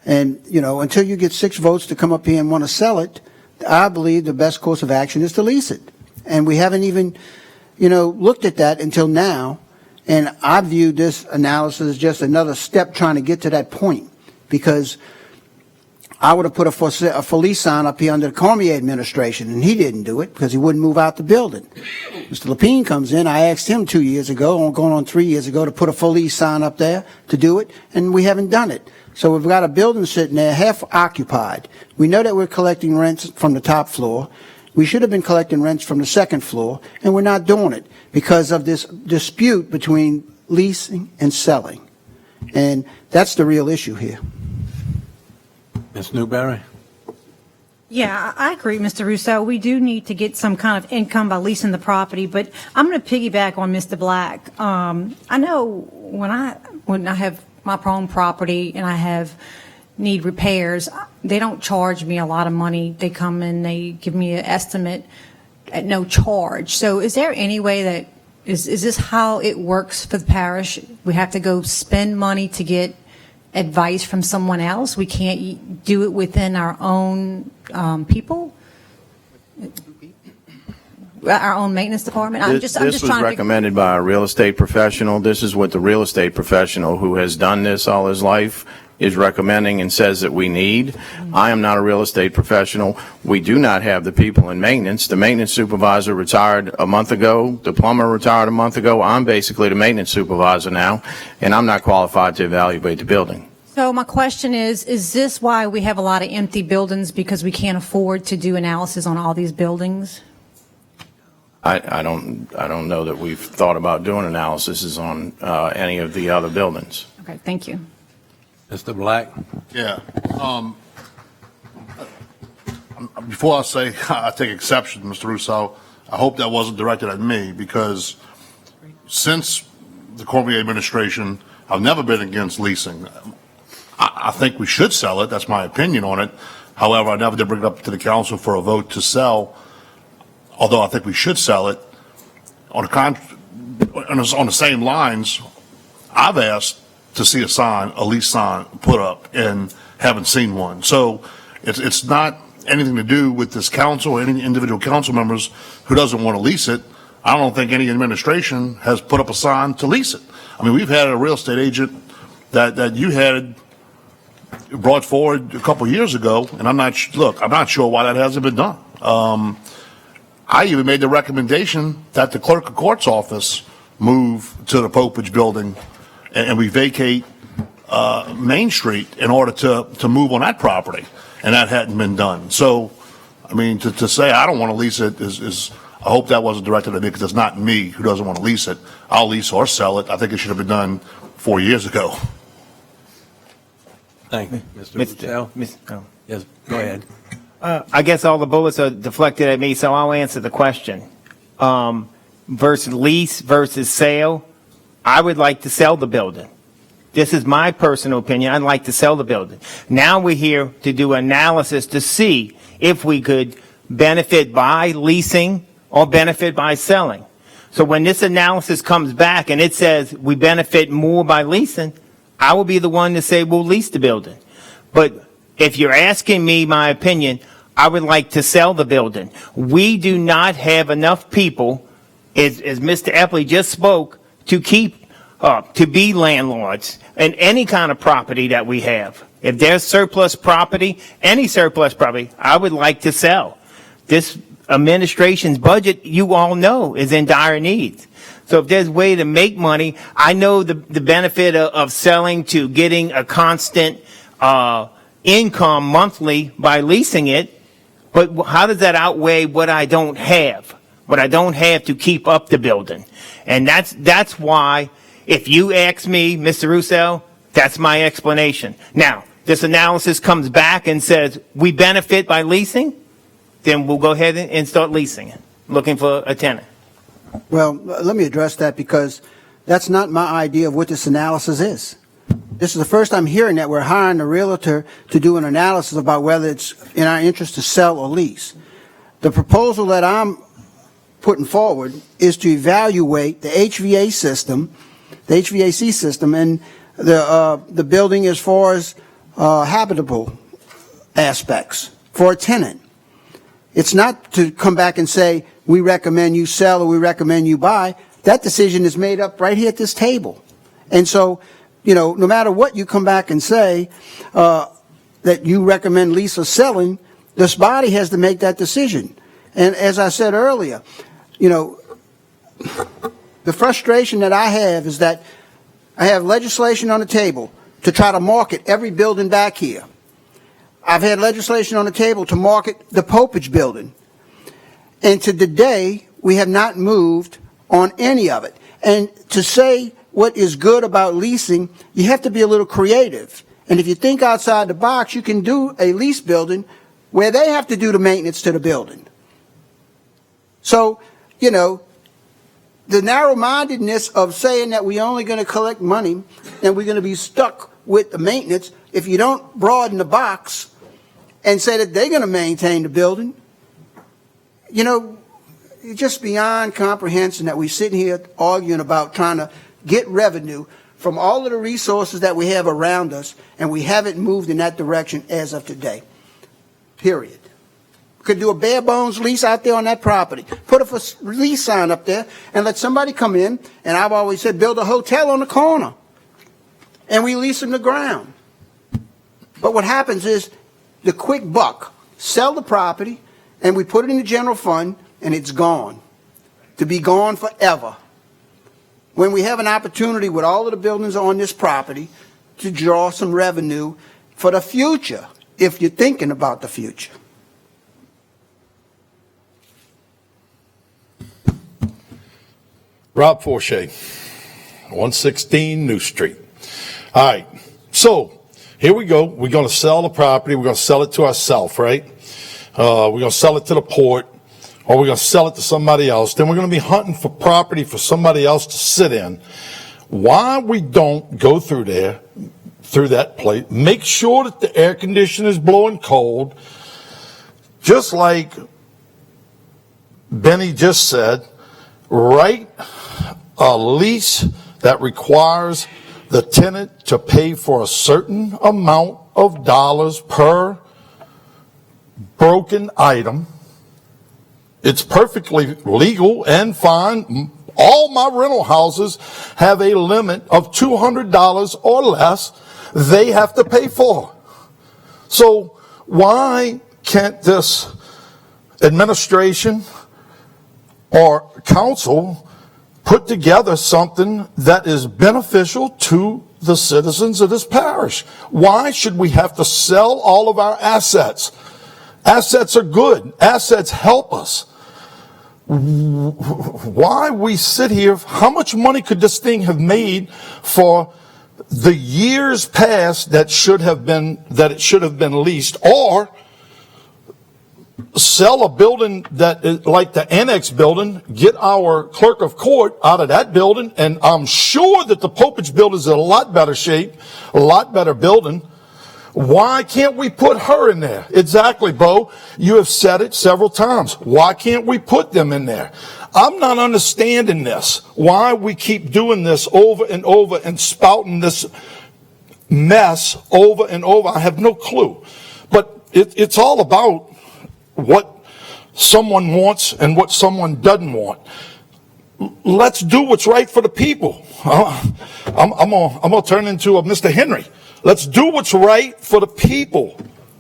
And, you know, until you get 6 votes to come up here and want to sell it, I believe the best course of action is to lease it. And we haven't even, looked at that until now. And I view this analysis as just another step trying to get to that point, because I would have put a for lease sign up here under the Cormier administration, and he didn't do it because he wouldn't move out the building. Mr. Lapine comes in. I asked him 2 years ago, going on 3 years ago, to put a for lease sign up there to do it, and we haven't done it. So we've got a building sitting there half occupied. We know that we're collecting rents from the top floor. We should have been collecting rents from the second floor, and we're not doing it because of this dispute between leasing and selling. And that's the real issue here. Ms. Newberry? Yeah, I agree, Mr. Russo. We do need to get some kind of income by leasing the property, but I'm going to piggyback on Mr. Black. I know when I have my own property and I need repairs, they don't charge me a lot of money. They come in, they give me an estimate at no charge. So is there any way that, is this how it works for the parish? We have to go spend money to get advice from someone else? We can't do it within our own people? Our own maintenance department? I'm just This was trying to. recommended by a real estate professional. This is what the real estate professional who has done this all his life is recommending and says that we need. I am not a real estate professional. We do not have the people in maintenance. The maintenance supervisor retired a month ago. The plumber retired a month ago. I'm basically the maintenance supervisor now, and I'm not qualified to evaluate the building. So my question is this why we have a lot of empty buildings, because we can't afford to do analysis on all these buildings? I don't know that we've thought about doing analysis on any of the other buildings. Okay, thank you. Mr. Black? Yeah. Before I say I take exception, Mr. Russo, I hope that wasn't directed at me, because since the Cormier administration, I've never been against leasing. I think we should sell it. That's my opinion on it. However, I never did bring it up to the council for a vote to sell, although I think we should sell it. On the same lines, I've asked to see a lease sign put up, and haven't seen one. So it's not anything to do with this council or any individual council members who doesn't want to lease it. I don't think any administration has put up a sign to lease it. I mean, we've had a real estate agent that you had brought forward a couple years ago, and I'm not sure why that hasn't been done. I even made the recommendation that the clerk of court's office move to the Popage building, and we vacate Main Street in order to move on that property, and that hadn't been done. So, I mean, to say I don't want to lease it is I hope that wasn't directed at me, because it's not me who doesn't want to lease it. I'll lease or sell it. I think it should have been done 4 years ago. Thank you. Mr. Russell? Yes, go ahead. I guess all the bullets are deflected at me, so I'll answer the question. Versus lease versus sale, I would like to sell the building. This is my personal opinion. I'd like to sell the building. Now we're here to do analysis to see if we could benefit by leasing or benefit by selling. So when this analysis comes back and it says we benefit more by leasing, I will be the one to say we'll lease the building. But if you're asking me my opinion, I would like to sell the building. We do not have enough people, as Mr. Epley just spoke, to be landlords in any kind of property that we have. If there's surplus property, any surplus property, I would like to sell. This administration's budget, you all know, is in dire need. So if there's a way to make money, I know the benefit of selling to getting a constant income monthly by leasing it, but how does that outweigh what I don't have? What I don't have to keep up the building. And that's why, if you ask me, Mr. Russo, that's my explanation. Now, this analysis comes back and says we benefit by leasing, then we'll go ahead and start leasing it, looking for a tenant. Well, let me address that, because that's not my idea of what this analysis is. This is the first I'm hearing that we're hiring a realtor to do an analysis about whether it's in our interest to sell or lease. The proposal that I'm putting forward is to evaluate the HVAC system, and the building as far as habitable aspects for a tenant. It's not to come back and say, we recommend you sell or we recommend you buy. That decision is made up right here at this table. And so, no matter what you come back and say that you recommend lease or selling, this body has to make that decision. And as I said earlier, the frustration that I have is that I have legislation on the table to try to market every building back here. I've had legislation on the table to market the Popage building. And to today, we have not moved on any of it. And to say what is good about leasing, you have to be a little creative. And if you think outside the box, you can do a lease building where they have to do the maintenance to the building. So, the narrow-mindedness of saying that we're only going to collect money and we're going to be stuck with the maintenance, if you don't broaden the box and say that they're going to maintain the building, it's just beyond comprehension that we're sitting here arguing about trying to get revenue from all of the resources that we have around us, and we haven't moved in that direction as of today. Period. Could do a bare bones lease out there on that property. Put a for lease sign up there and let somebody come in, and I've always said build a hotel on the corner. And we lease them the ground. But what happens is the quick buck, sell the property, and we put it in the general fund, and it's gone. To be gone forever. When we have an opportunity with all of the buildings on this property to draw some revenue for the future, if you're thinking about the future. Rob Forshey, 116 New Street. All right, so here we go. We're going to sell the property. We're going to sell it to ourselves, right? We're going to sell it to the port, or we're going to sell it to somebody else. Then we're going to be hunting for property for somebody else to sit in. Why we don't go through there, through that place, make sure that the air conditioner is blowing cold, just like Benny just said, write a lease that requires the tenant to pay for a certain amount of dollars per broken item. It's perfectly legal and fine. All my rental houses have a limit of $200 or less they have to pay for. So why can't this administration or council put together something that is beneficial to the citizens of this parish? Why should we have to sell all of our assets? Assets are good. Assets help us. Why we sit here, how much money could this thing have made for the years past that it should have been leased, or sell a building that is like the annex building, get our clerk of court out of that building, and I'm sure that the Popage building is in a lot better shape, a lot better building. Why can't we put her in there? Exactly, Bo. You have said it several times. Why can't we put them in there? I'm not understanding this. Why we keep doing this over and over and spouting this mess over and over. I have no clue. But it's all about what someone wants and what someone doesn't want. Let's do what's right for the people. I'm gonna turn into a Mr. Henry. Let's do what's right for the people.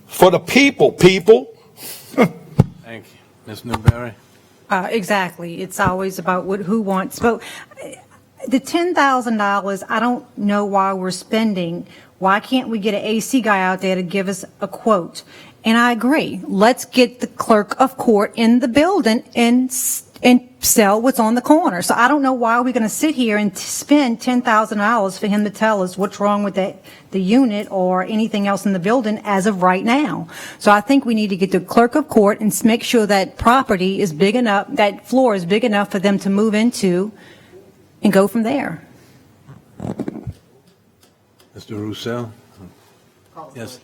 For the people. Thank you. Ms. Newberry? Exactly. It's always about who wants. But the $10,000, I don't know why we're spending. Why can't we get an AC guy out there to give us a quote? And I agree. Let's get the clerk of court in the building and sell what's on the corner. So I don't know why we're going to sit here and spend $10,000 for him to tell us what's wrong with the unit or anything else in the building as of right now. So I think we need to get the clerk of court and make sure that property is big enough, that floor is big enough for them to move into and go from there. Mr. Roussel? Yes.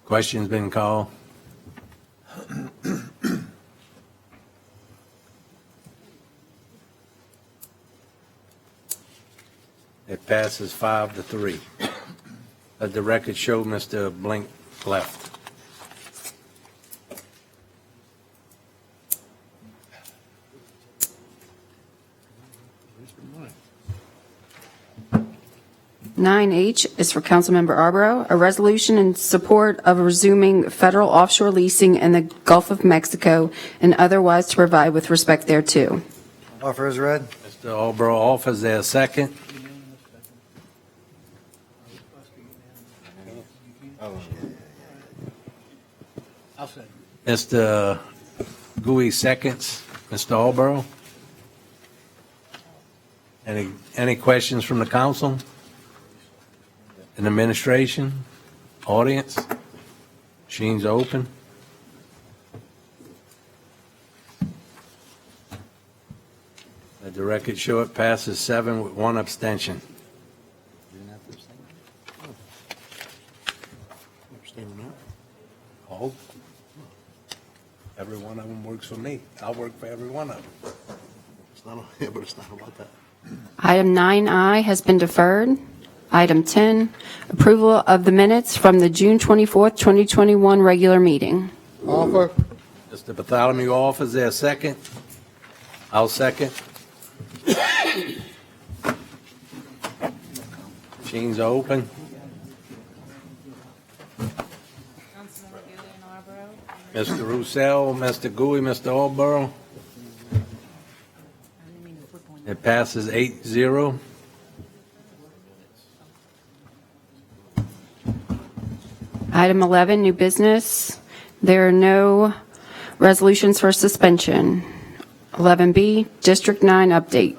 Question's been called. It passes 5-3. Let the record show Mr. Blink left. Nine H is for Councilmember Arborough, a resolution in support of resuming federal offshore leasing in the Gulf of Mexico and otherwise to provide with respect thereto. Offer is read. Mr. Arborough offers there a second. Mr. Gui seconds. Mr. Alborough? Any questions from the council? An administration? Audience? Machines open. Let the record show it passes 7 with 1 abstention. All? Every one of them works for me. I'll work for every one of them. It's not, yeah, but it's not about that. Item 9I has been deferred. Item 10, approval of the minutes from the June 24th, 2021 regular meeting. Offer. Mr. Bartholomew offers there a second. I'll second. Machines are open. Mr. Roussel, Mr. Gui, Mr. Alborough. It passes 8-0. Item 11, new business. There are no resolutions for suspension. 11B, District 9 update.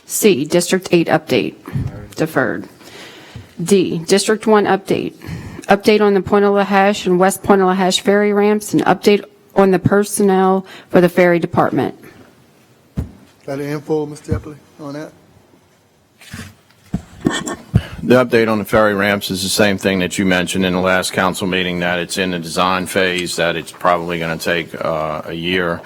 C, District 8 update, deferred. D, District 1 update. Update on the Point Lahash and West Point Lahash ferry ramps and update on the personnel for the ferry department. Got any info, Mr. Epley, on that? The update on the ferry ramps is the same thing that you mentioned in the last council meeting, that it's in the design phase, that it's probably going to take a year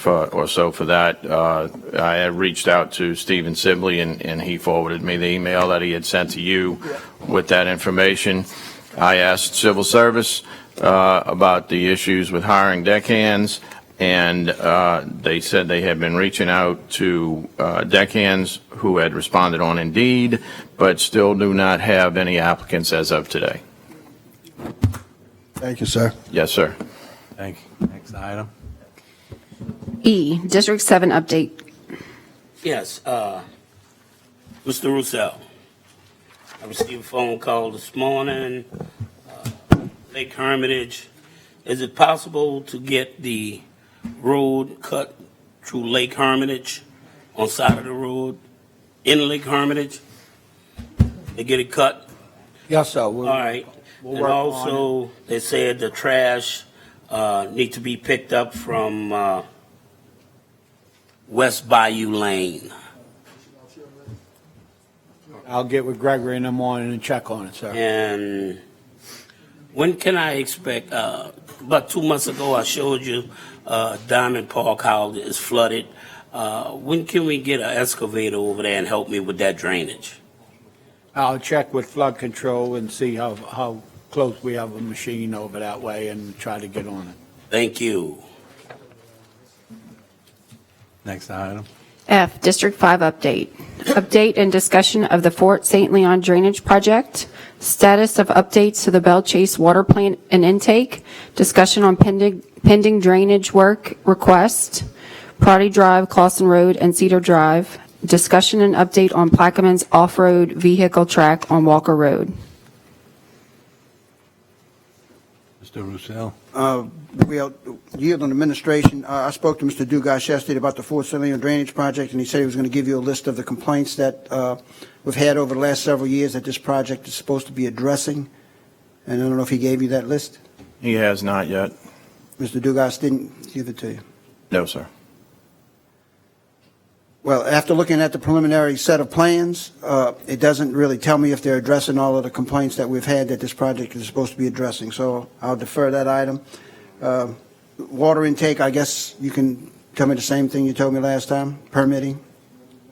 or so for that. I had reached out to Stephen Sibley, and he forwarded me the email that he had sent to you with that information. I asked Civil Service about the issues with hiring deckhands, and they said they had been reaching out to deckhands who had responded on Indeed, but still do not have any applicants as of today. Thank you, sir. Yes, sir. Thank you. Next item. E, District 7 update. Yes, Mr. Roussel, I received a phone call this morning, Lake Hermitage. Is it possible to get the road cut through Lake Hermitage, on side of the road, in Lake Hermitage? They get it cut? Yes, sir. All right. And also, they said the trash need to be picked up from West Bayou Lane. I'll get with Gregory in the morning and check on it, sir. And when can I expect, about 2 months ago, I showed you Diamond Park, how it's flooded. When can we get an excavator over there and help me with that drainage? I'll check with flood control and see how close we have a machine over that way and try to get on it. Thank you. Next item. F, District 5 update. Update and discussion of the Fort St. Leon Drainage Project. Status of updates to the Bell Chase Water Plant and Intake. Discussion on pending drainage work request. Prodigy Drive, Clawson Road, and Cedar Drive. Discussion and update on Plaquemines off-road vehicle track on Walker Road. Mr. Roussel. We yield on administration. I spoke to Mr. Dugas yesterday about the Fort St. Leon Drainage Project, and he said he was going to give you a list of the complaints that we've had over the last several years that this project is supposed to be addressing. And I don't know if he gave you that list. He has not yet. Mr. Dugas didn't give it to you. No, sir. Well, after looking at the preliminary set of plans, it doesn't really tell me if they're addressing all of the complaints that we've had that this project is supposed to be addressing. So I'll defer that item. Water intake, I guess you can tell me the same thing you told me last time, permitting.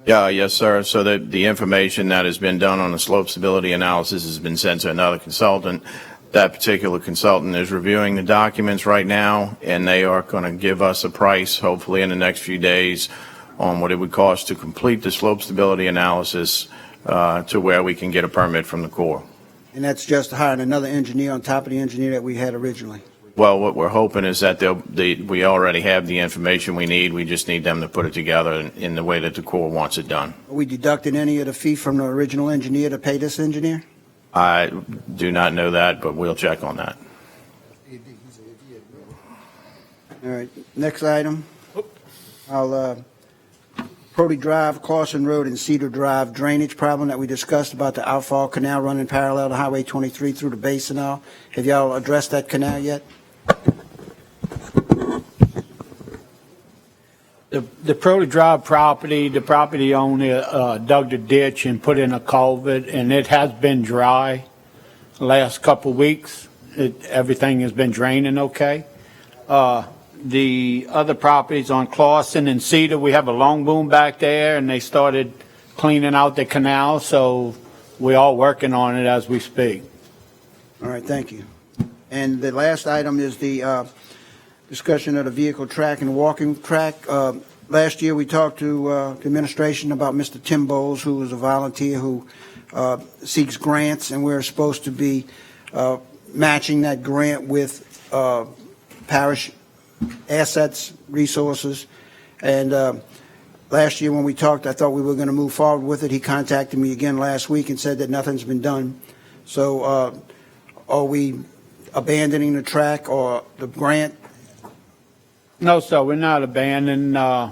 Yeah, yes, sir. So the information that has been done on the slope stability analysis has been sent to another consultant. That particular consultant is reviewing the documents right now, and they are going to give us a price, hopefully in the next few days, on what it would cost to complete the slope stability analysis to where we can get a permit from the Corps. And that's just hiring another engineer on top of the engineer that we had originally. Well, what we're hoping is that we already have the information we need. We just need them to put it together in the way that the Corps wants it done. Are we deducting any of the fee from the original engineer to pay this engineer? I do not know that, but we'll check on that. All right, next item. Prodigy Drive, Clawson Road, and Cedar Drive drainage problem that we discussed about the outfall canal running parallel to Highway 23 through the base and all. Have y'all addressed that canal yet? The Prodigy Drive property, the property owner dug the ditch and put in a culvert, and it has been dry the last couple of weeks. Everything has been draining okay. the other properties on Clawson and Cedar, we have a long boom back there, and they started cleaning out the canal, so we're all working on it as we speak. All right, thank you. And the last item is the discussion of the vehicle track and walking track. Last year, we talked to the administration about Mr. Tim Bowles, who is a volunteer who seeks grants, and we're supposed to be matching that grant with parish assets, resources. And last year when we talked, I thought we were going to move forward with it. He contacted me again last week and said that nothing's been done. So are we abandoning the track or the grant? No, sir, we're not abandoning.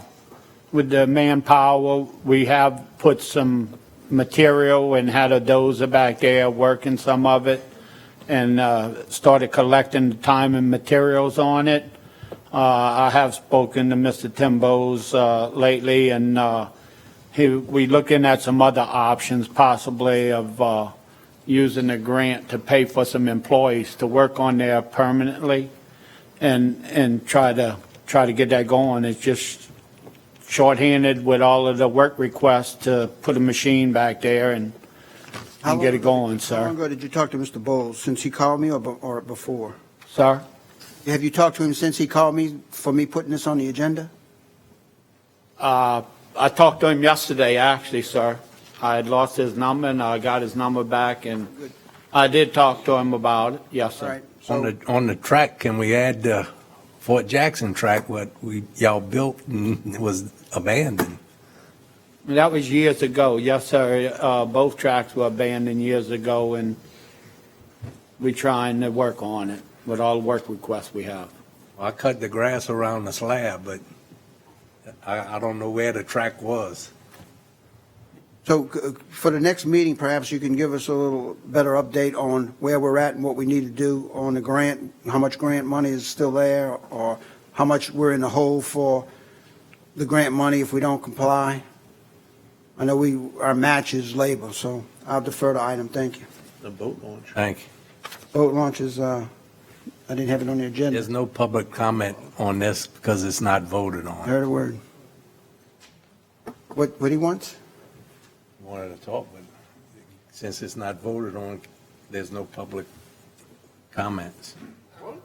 With the manpower, we have put some material and had a dozer back there working some of it, and started collecting the time and materials on it. I have spoken to Mr. Tim Bowles lately, and we're looking at some other options possibly of using the grant to pay for some employees to work on there permanently and try to get that going. It's just shorthanded with all of the work requests to put a machine back there and get it going, sir. How long ago did you talk to Mr. Bowles? Since he called me or before? Sir? Have you talked to him since he called me for me putting this on the agenda? I talked to him yesterday, actually, sir. I had lost his number, and I got his number back, and I did talk to him about it. Yes, sir. On the track, can we add the Fort Jackson track, what y'all built and was abandoned? That was years ago. Yes, sir. Both tracks were abandoned years ago, and we're trying to work on it with all the work requests we have. Well, I cut the grass around the slab, but I don't know where the track was. So for the next meeting, perhaps you can give us a little better update on where we're at and what we need to do on the grant, how much grant money is still there, or how much we're in the hole for the grant money if we don't comply. I know our match is labor, so I'll defer the item. Thank you. The boat launch. Thank you. Boat launch is, I didn't have it on the agenda. There's no public comment on this because it's not voted on. Heard a word. What he wants? Wanted to talk, but since it's not voted on, there's no public comments. I really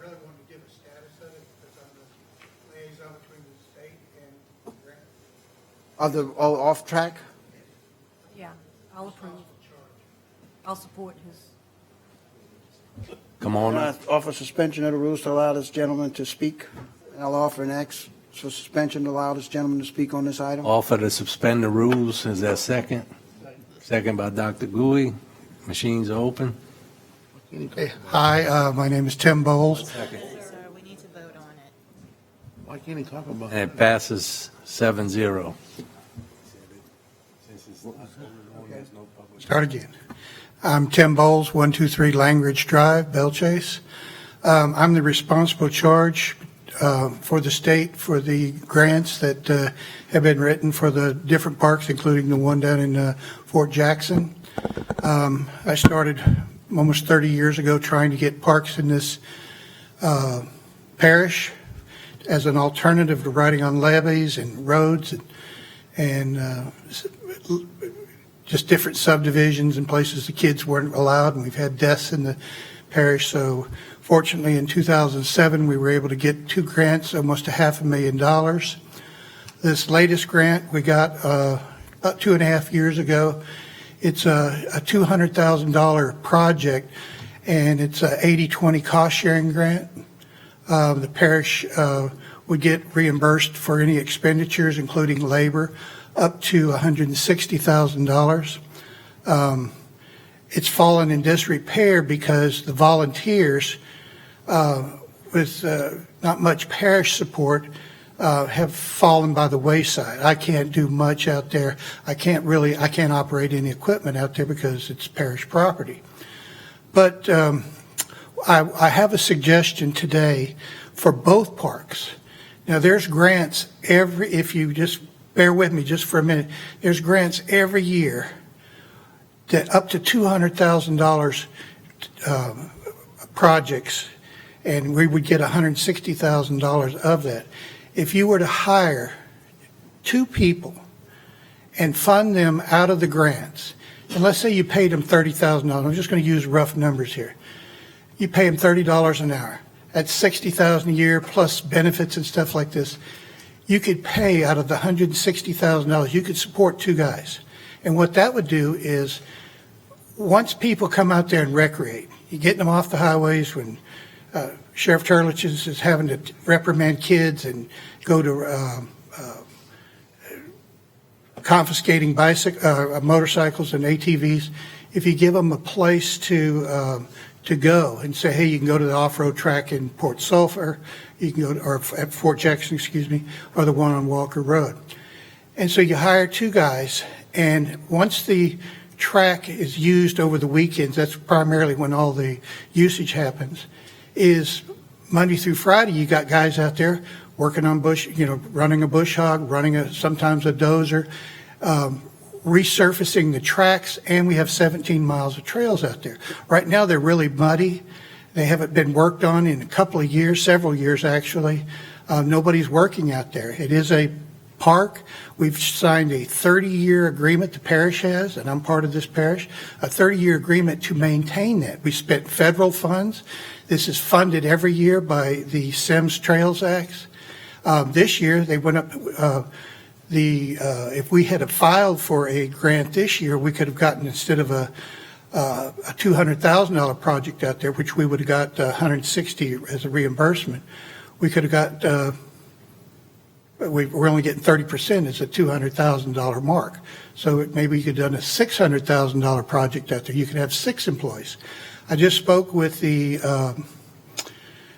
wanted to give a status of it because I'm the liaison between the state and grant. Are the off track? Yeah, I'll approve. I'll support his. Come on. I'll offer suspension of the rules to allow this gentleman to speak. I'll offer an X for suspension to allow this gentleman to speak on this item. Offer to suspend the rules. Is there a second? Second by Dr. Gui. Machines are open. Hey, hi, my name is Tim Bowles. We need to vote on it. Why can't he talk about And it passes 7-0. Start again. I'm Tim Bowles, 123 Langridge Drive, Belchase. I'm the responsible charge for the state for the grants that have been written for the different parks, including the one down in Fort Jackson. I started almost 30 years ago trying to get parks in this parish as an alternative to riding on levees and roads and just different subdivisions and places the kids weren't allowed, and we've had deaths in the parish. So fortunately, in 2007, we were able to get 2 grants, almost $500,000. This latest grant we got about 2.5 years ago. It's a $200,000 project, and it's a 80-20 cost-sharing grant. The parish would get reimbursed for any expenditures, including labor, up to $160,000. It's fallen in disrepair because the volunteers, with not much parish support, have fallen by the wayside. I can't do much out there. I can't operate any equipment out there because it's parish property. But I have a suggestion today for both parks. Now, there's grants if you just bear with me just for a minute, there's grants every year that up to $200,000 projects, and we would get $160,000 of that. If you were to hire 2 people and fund them out of the grants, and let's say you paid them $30,000, I'm just going to use rough numbers here. You pay them $30 an hour. That's $60,000 a year plus benefits and stuff like this. You could pay out of the $160,000, you could support 2 guys. And what that would do is, once people come out there and recreate, you're getting them off the highways when Sheriff Turlich is having to reprimand kids and go to confiscating motorcycles and ATVs. If you give them a place to go and say, hey, you can go to the off-road track in Port Sulphur, you can go to, or at Fort Jackson, excuse me, or the one on Walker Road. And so you hire 2 guys, and once the track is used over the weekends, that's primarily when all the usage happens, is Monday through Friday, you got guys out there working on running a bush hog, running sometimes a dozer, resurfacing the tracks, and we have 17 miles of trails out there. Right now, they're really muddy. They haven't been worked on in a couple of years, several years actually. Nobody's working out there. It is a park. We've signed a 30-year agreement, the parish has, and I'm part of this parish, a 30-year agreement to maintain that. We spent federal funds. This is funded every year by the Sims Trails Acts. This year, they went up, if we had filed for a grant this year, we could have gotten, instead of a $200,000 project out there, which we would have got $160 as a reimbursement, we could have got, we're only getting 30% as a $200,000 mark. So maybe you could have done a $600,000 project out there. You could have 6 employees. I just spoke with the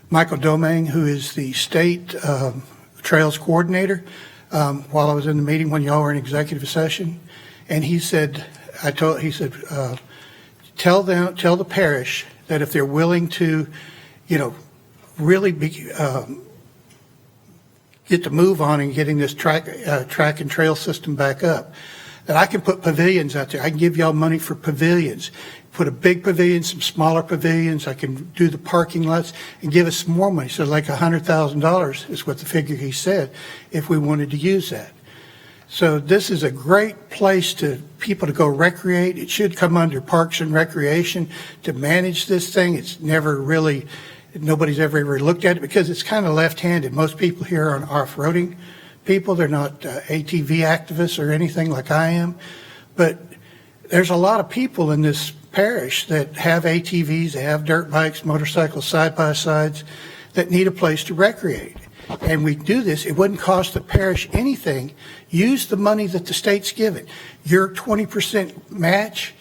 Michael Domingue, who is the state trails coordinator, while I was in the meeting when y'all were in executive session, and he said, tell the parish that if they're willing to, really get the move on and getting this track and trail system back up, that I can put pavilions out there. I can give y'all money for pavilions. Put a big pavilion, some smaller pavilions. I can do the parking lots and give us some more money. So like $100,000 is what the figure he said, if we wanted to use that. So this is a great place to people to go recreate. It should come under Parks and Recreation to manage this thing. It's never really, nobody's ever looked at it because it's kind of left-handed. Most people here are off-roading people. They're not ATV activists or anything like I am. But there's a lot of people in this parish that have ATVs, they have dirt bikes, motorcycles, side-by-sides that need a place to recreate. And we do this, it wouldn't cost the parish anything. Use the money that the state's given. Your 20% match,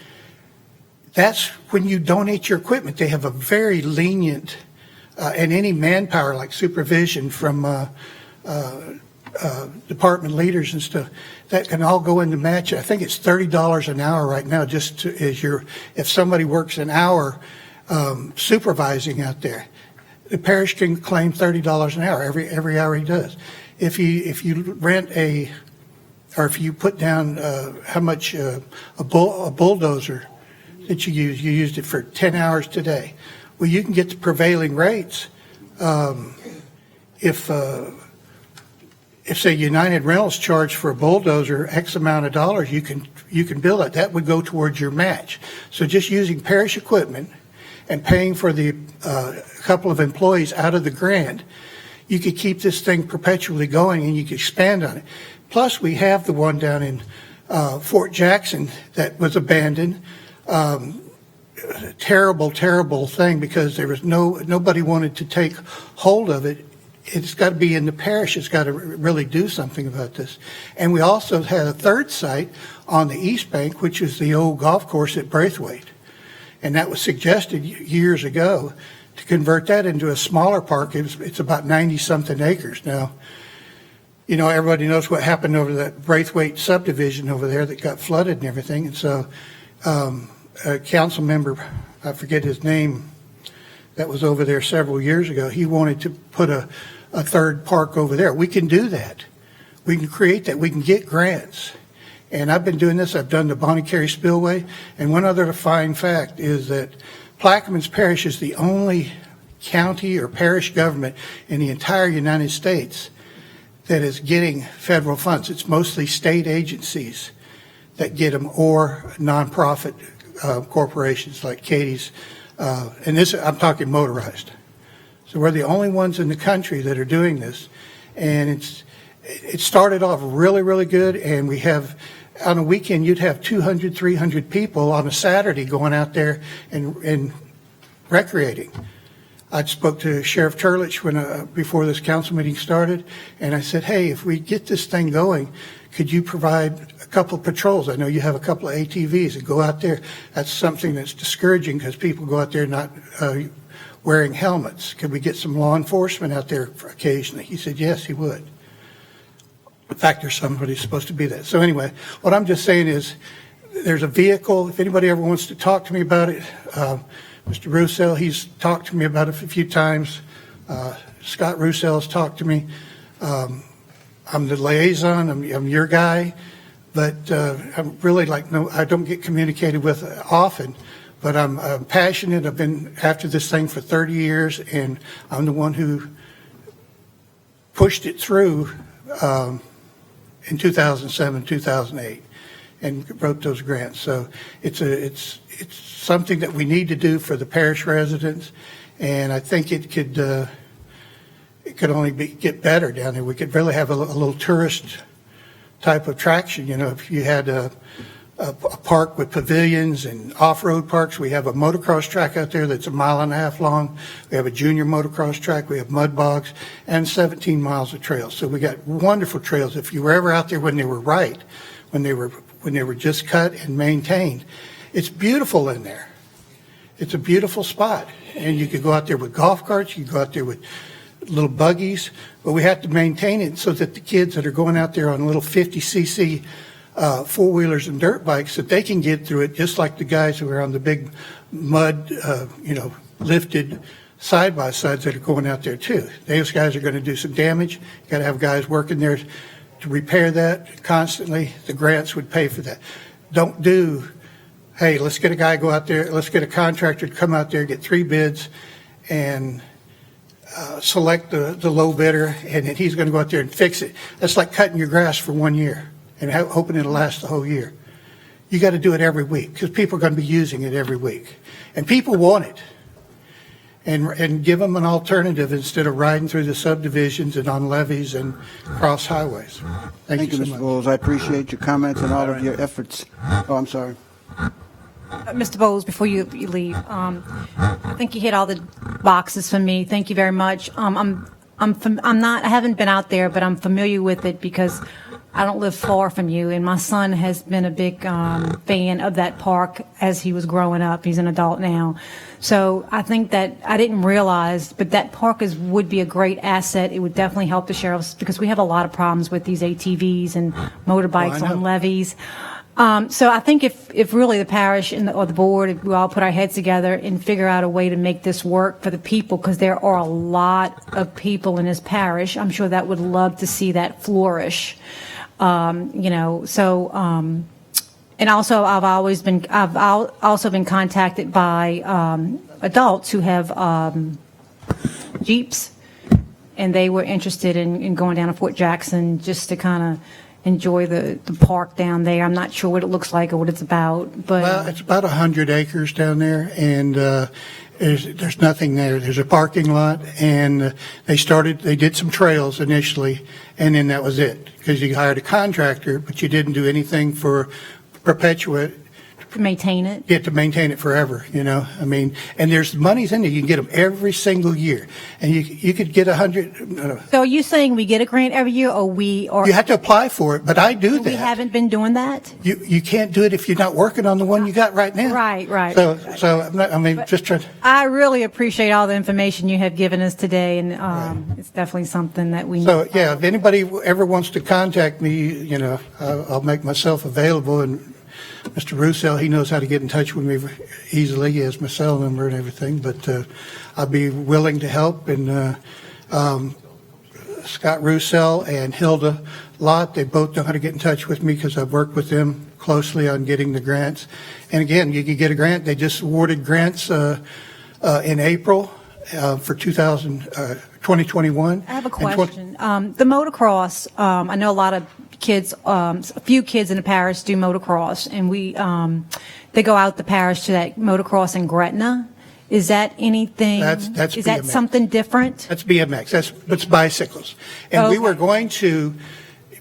that's when you donate your equipment. They have a very lenient, and any manpower like supervision from department leaders and stuff, that can all go into match. I think it's $30 an hour right now, just if somebody works an hour supervising out there, the parish can claim $30 an hour every hour he does. If you rent or if you put down how much a bulldozer that you used it for 10 hours today. Well, you can get the prevailing rates. If say United Rentals charge for a bulldozer X amount of dollars, you can bill it. That would go towards your match. So just using parish equipment and paying for the couple of employees out of the grant, you could keep this thing perpetually going and you could expand on it. Plus, we have the one down in Fort Jackson that was abandoned. Terrible, terrible thing because there was nobody wanted to take hold of it. It's got to be in the parish. It's got to really do something about this. And we also had a third site on the East Bank, which is the old golf course at Braithwaite. And that was suggested years ago to convert that into a smaller park. It's about 90-something acres. Now, everybody knows what happened over that Braithwaite subdivision over there that got flooded and everything. And so a council member, I forget his name, that was over there several years ago, he wanted to put a third park over there. We can do that. We can create that. We can get grants. And I've been doing this. I've done the Bonnie Carey Spillway. And one other fine fact is that Plaquemines Parish is the only county or parish government in the entire United States that is getting federal funds. It's mostly state agencies that get them, or nonprofit corporations like Katie's. And this, I'm talking motorized. So we're the only ones in the country that are doing this. And it started off really, really good. And we have, on a weekend, you'd have 200, 300 people on a Saturday going out there and recreating. I spoke to Sheriff Turlich before this council meeting started, and I said, hey, if we get this thing going, could you provide a couple of patrols? I know you have a couple of ATVs and go out there. That's something that's discouraging because people go out there not wearing helmets. Could we get some law enforcement out there occasionally? He said, yes, he would. In fact, there's somebody supposed to be there. So anyway, what I'm just saying is there's a vehicle. If anybody ever wants to talk to me about it, Mr. Roussel, he's talked to me about it a few times. Scott Roussel's talked to me. I'm the liaison. I'm your guy. But I'm really I don't get communicated with often. But I'm passionate. I've been after this thing for 30 years, and I'm the one who pushed it through in 2007, 2008, and wrote those grants. So it's something that we need to do for the parish residents, and I think it could only get better down there. We could really have a little tourist type of attraction. You know, if you had a park with pavilions and off-road parks. We have a motocross track out there that's 1.5 miles long. We have a junior motocross track. We have mud bogs and 17 miles of trails. So we got wonderful trails. If you were ever out there when they were when they were just cut and maintained, it's beautiful in there. It's a beautiful spot. And you could go out there with golf carts. You could go out there with little buggies. But we have to maintain it so that the kids that are going out there on little 50cc four-wheelers and dirt bikes, that they can get through it just like the guys who are on the big mud, lifted side-by-sides that are going out there too. Those guys are going to do some damage. You got to have guys working there to repair that constantly. The grants would pay for that. Don't do, hey, let's get a guy go out there, let's get a contractor to come out there, get 3 bids, and select the low bidder, and then he's going to go out there and fix it. That's like cutting your grass for 1 year and hoping it'll last the whole year. You got to do it every week because people are going to be using it every week. And people want it. And give them an alternative instead of riding through the subdivisions and on levees and cross highways. Thank you so Mr. much. Bowles. I appreciate your comments and all of your efforts. Oh, I'm sorry. Mr. Bowles, before you leave, I think you hit all the boxes for me. Thank you very much. I haven't been out there, but I'm familiar with it because I don't live far from you, and my son has been a big fan of that park as he was growing up. He's an adult now. So I think that I didn't realize, but that park would be a great asset. It would definitely help the sheriffs because we have a lot of problems with these ATVs and motorbikes on levees. So I think if really the parish or the board, if we all put our heads together and figure out a way to make this work for the people, because there are a lot of people in this parish, I'm sure that would love to see that flourish. And also I've also been contacted by adults who have Jeeps, and they were interested in going down to Fort Jackson just to kind of enjoy the park down there. I'm not sure what it looks like or what it's about, but well, it's about 100 acres down there, and there's nothing there. There's a parking lot, and they did some trails initially, and then that was it because you hired a contractor, but you didn't do anything for perpetuate. to maintain it. You have to maintain it forever, I mean, and there's monies in there. You can get them every single year, and you could get 100. So are you saying we get a grant every year, or you have to apply for it, but I do that. We haven't been doing that? You can't do it if you're not working on the one you got right now. Right. So just trying. I really appreciate all the information you have given us today, and it's definitely something that we need. So, yeah, if anybody ever wants to contact me, I'll make myself available. And Mr. Roussel, he knows how to get in touch with me easily. He has my cell number and everything. But I'll be willing to help. And Scott Roussel and Hilda Lott, they both know how to get in touch with me because I've worked with them closely on getting the grants. And again, you can get a grant. They just awarded grants in April. for 2021. I have a and 20 question. The motocross, I know a lot of kids, a few kids in the parish do motocross, and they go out the parish to that motocross in Gretna. Is that anything? That's Is that BMX. something different? That's BMX, that's bicycles. And we were going to,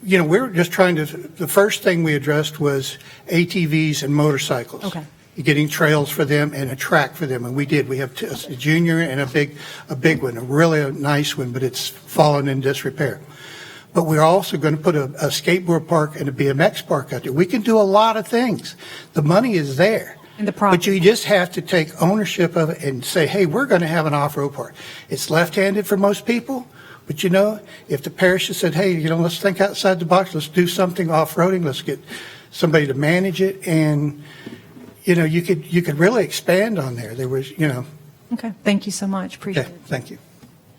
we were just trying to, the first thing we addressed was ATVs and motorcycles. Okay. Getting trails for them and a track for them, and we did. We have a junior and a big one, a really nice one, but it's fallen in disrepair. But we're also going to put a skateboard park and a BMX park out there. We can do a lot of things. The money is there. But you just have to take ownership of it and say, hey, we're going to have an off-road park. It's left-handed for most people, but if the parish has said, hey, let's think outside the box, let's do something off-roading, let's get somebody to manage it, and you could really expand on there. There was, Okay, thank you so much. Appreciate it. Thank you.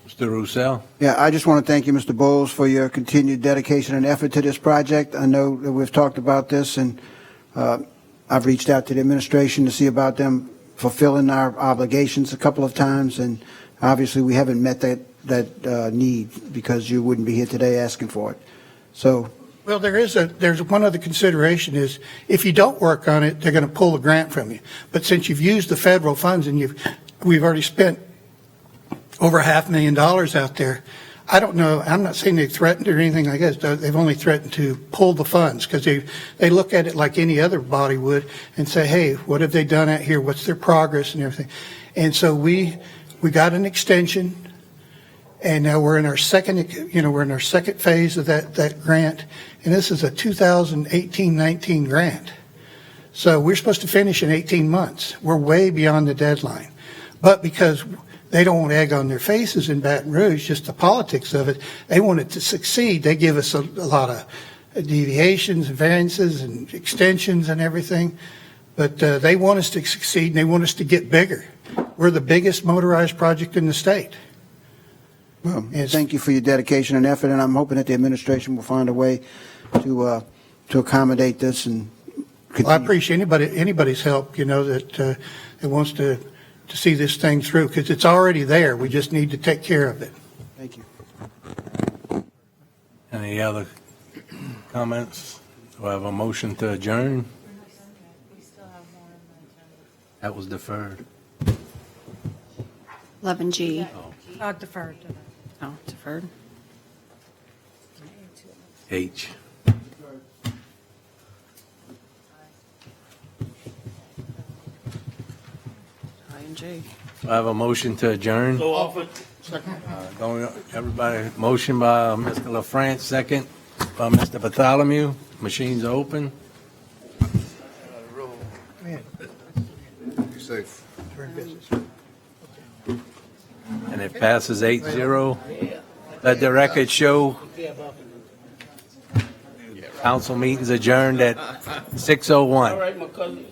Mr. Roussel? Yeah, I just want to thank you, Mr. Bowles, for your continued dedication and effort to this project. I know that we've talked about this, and I've reached out to the administration to see about them fulfilling our obligations a couple of times, and obviously we haven't met that need because you wouldn't be here today asking for it. So. Well, there's one other consideration is if you don't work on it, they're going to pull the grant from you. But since you've used the federal funds and we've already spent over $500,000 out there, I don't know. I'm not saying they threatened or anything like that. They've only threatened to pull the funds because they look at it like any other body would and say, hey, what have they done out here? What's their progress and everything? And so we got an extension, and now we're in our second phase of that grant, and this is a 2018-19 grant. So we're supposed to finish in 18 months. We're way beyond the deadline, but because they don't want egg on their faces in Baton Rouge, just the politics of it. They want it to succeed. They give us a lot of deviations, variances, and extensions and everything. But they want us to succeed, and they want us to get bigger. We're the biggest motorized project in the state. Well, thank you for your dedication and effort, and I'm hoping that the administration will find a way to accommodate this. And I appreciate anybody's help, that wants to see this thing through, because it's already there. We just need to take care of it. Thank you. Any other comments? Do I have a motion to adjourn? That was deferred. 11G. Deferred. Oh, deferred. H. I&J. Do I have a motion to adjourn? So offered. Everybody, motion by Mr. LaFrance, second by Mr. Bartholomew. Machines open. Be safe. And it passes 8-0. Let the record show council meetings adjourned at 6:01. All right, my cousin.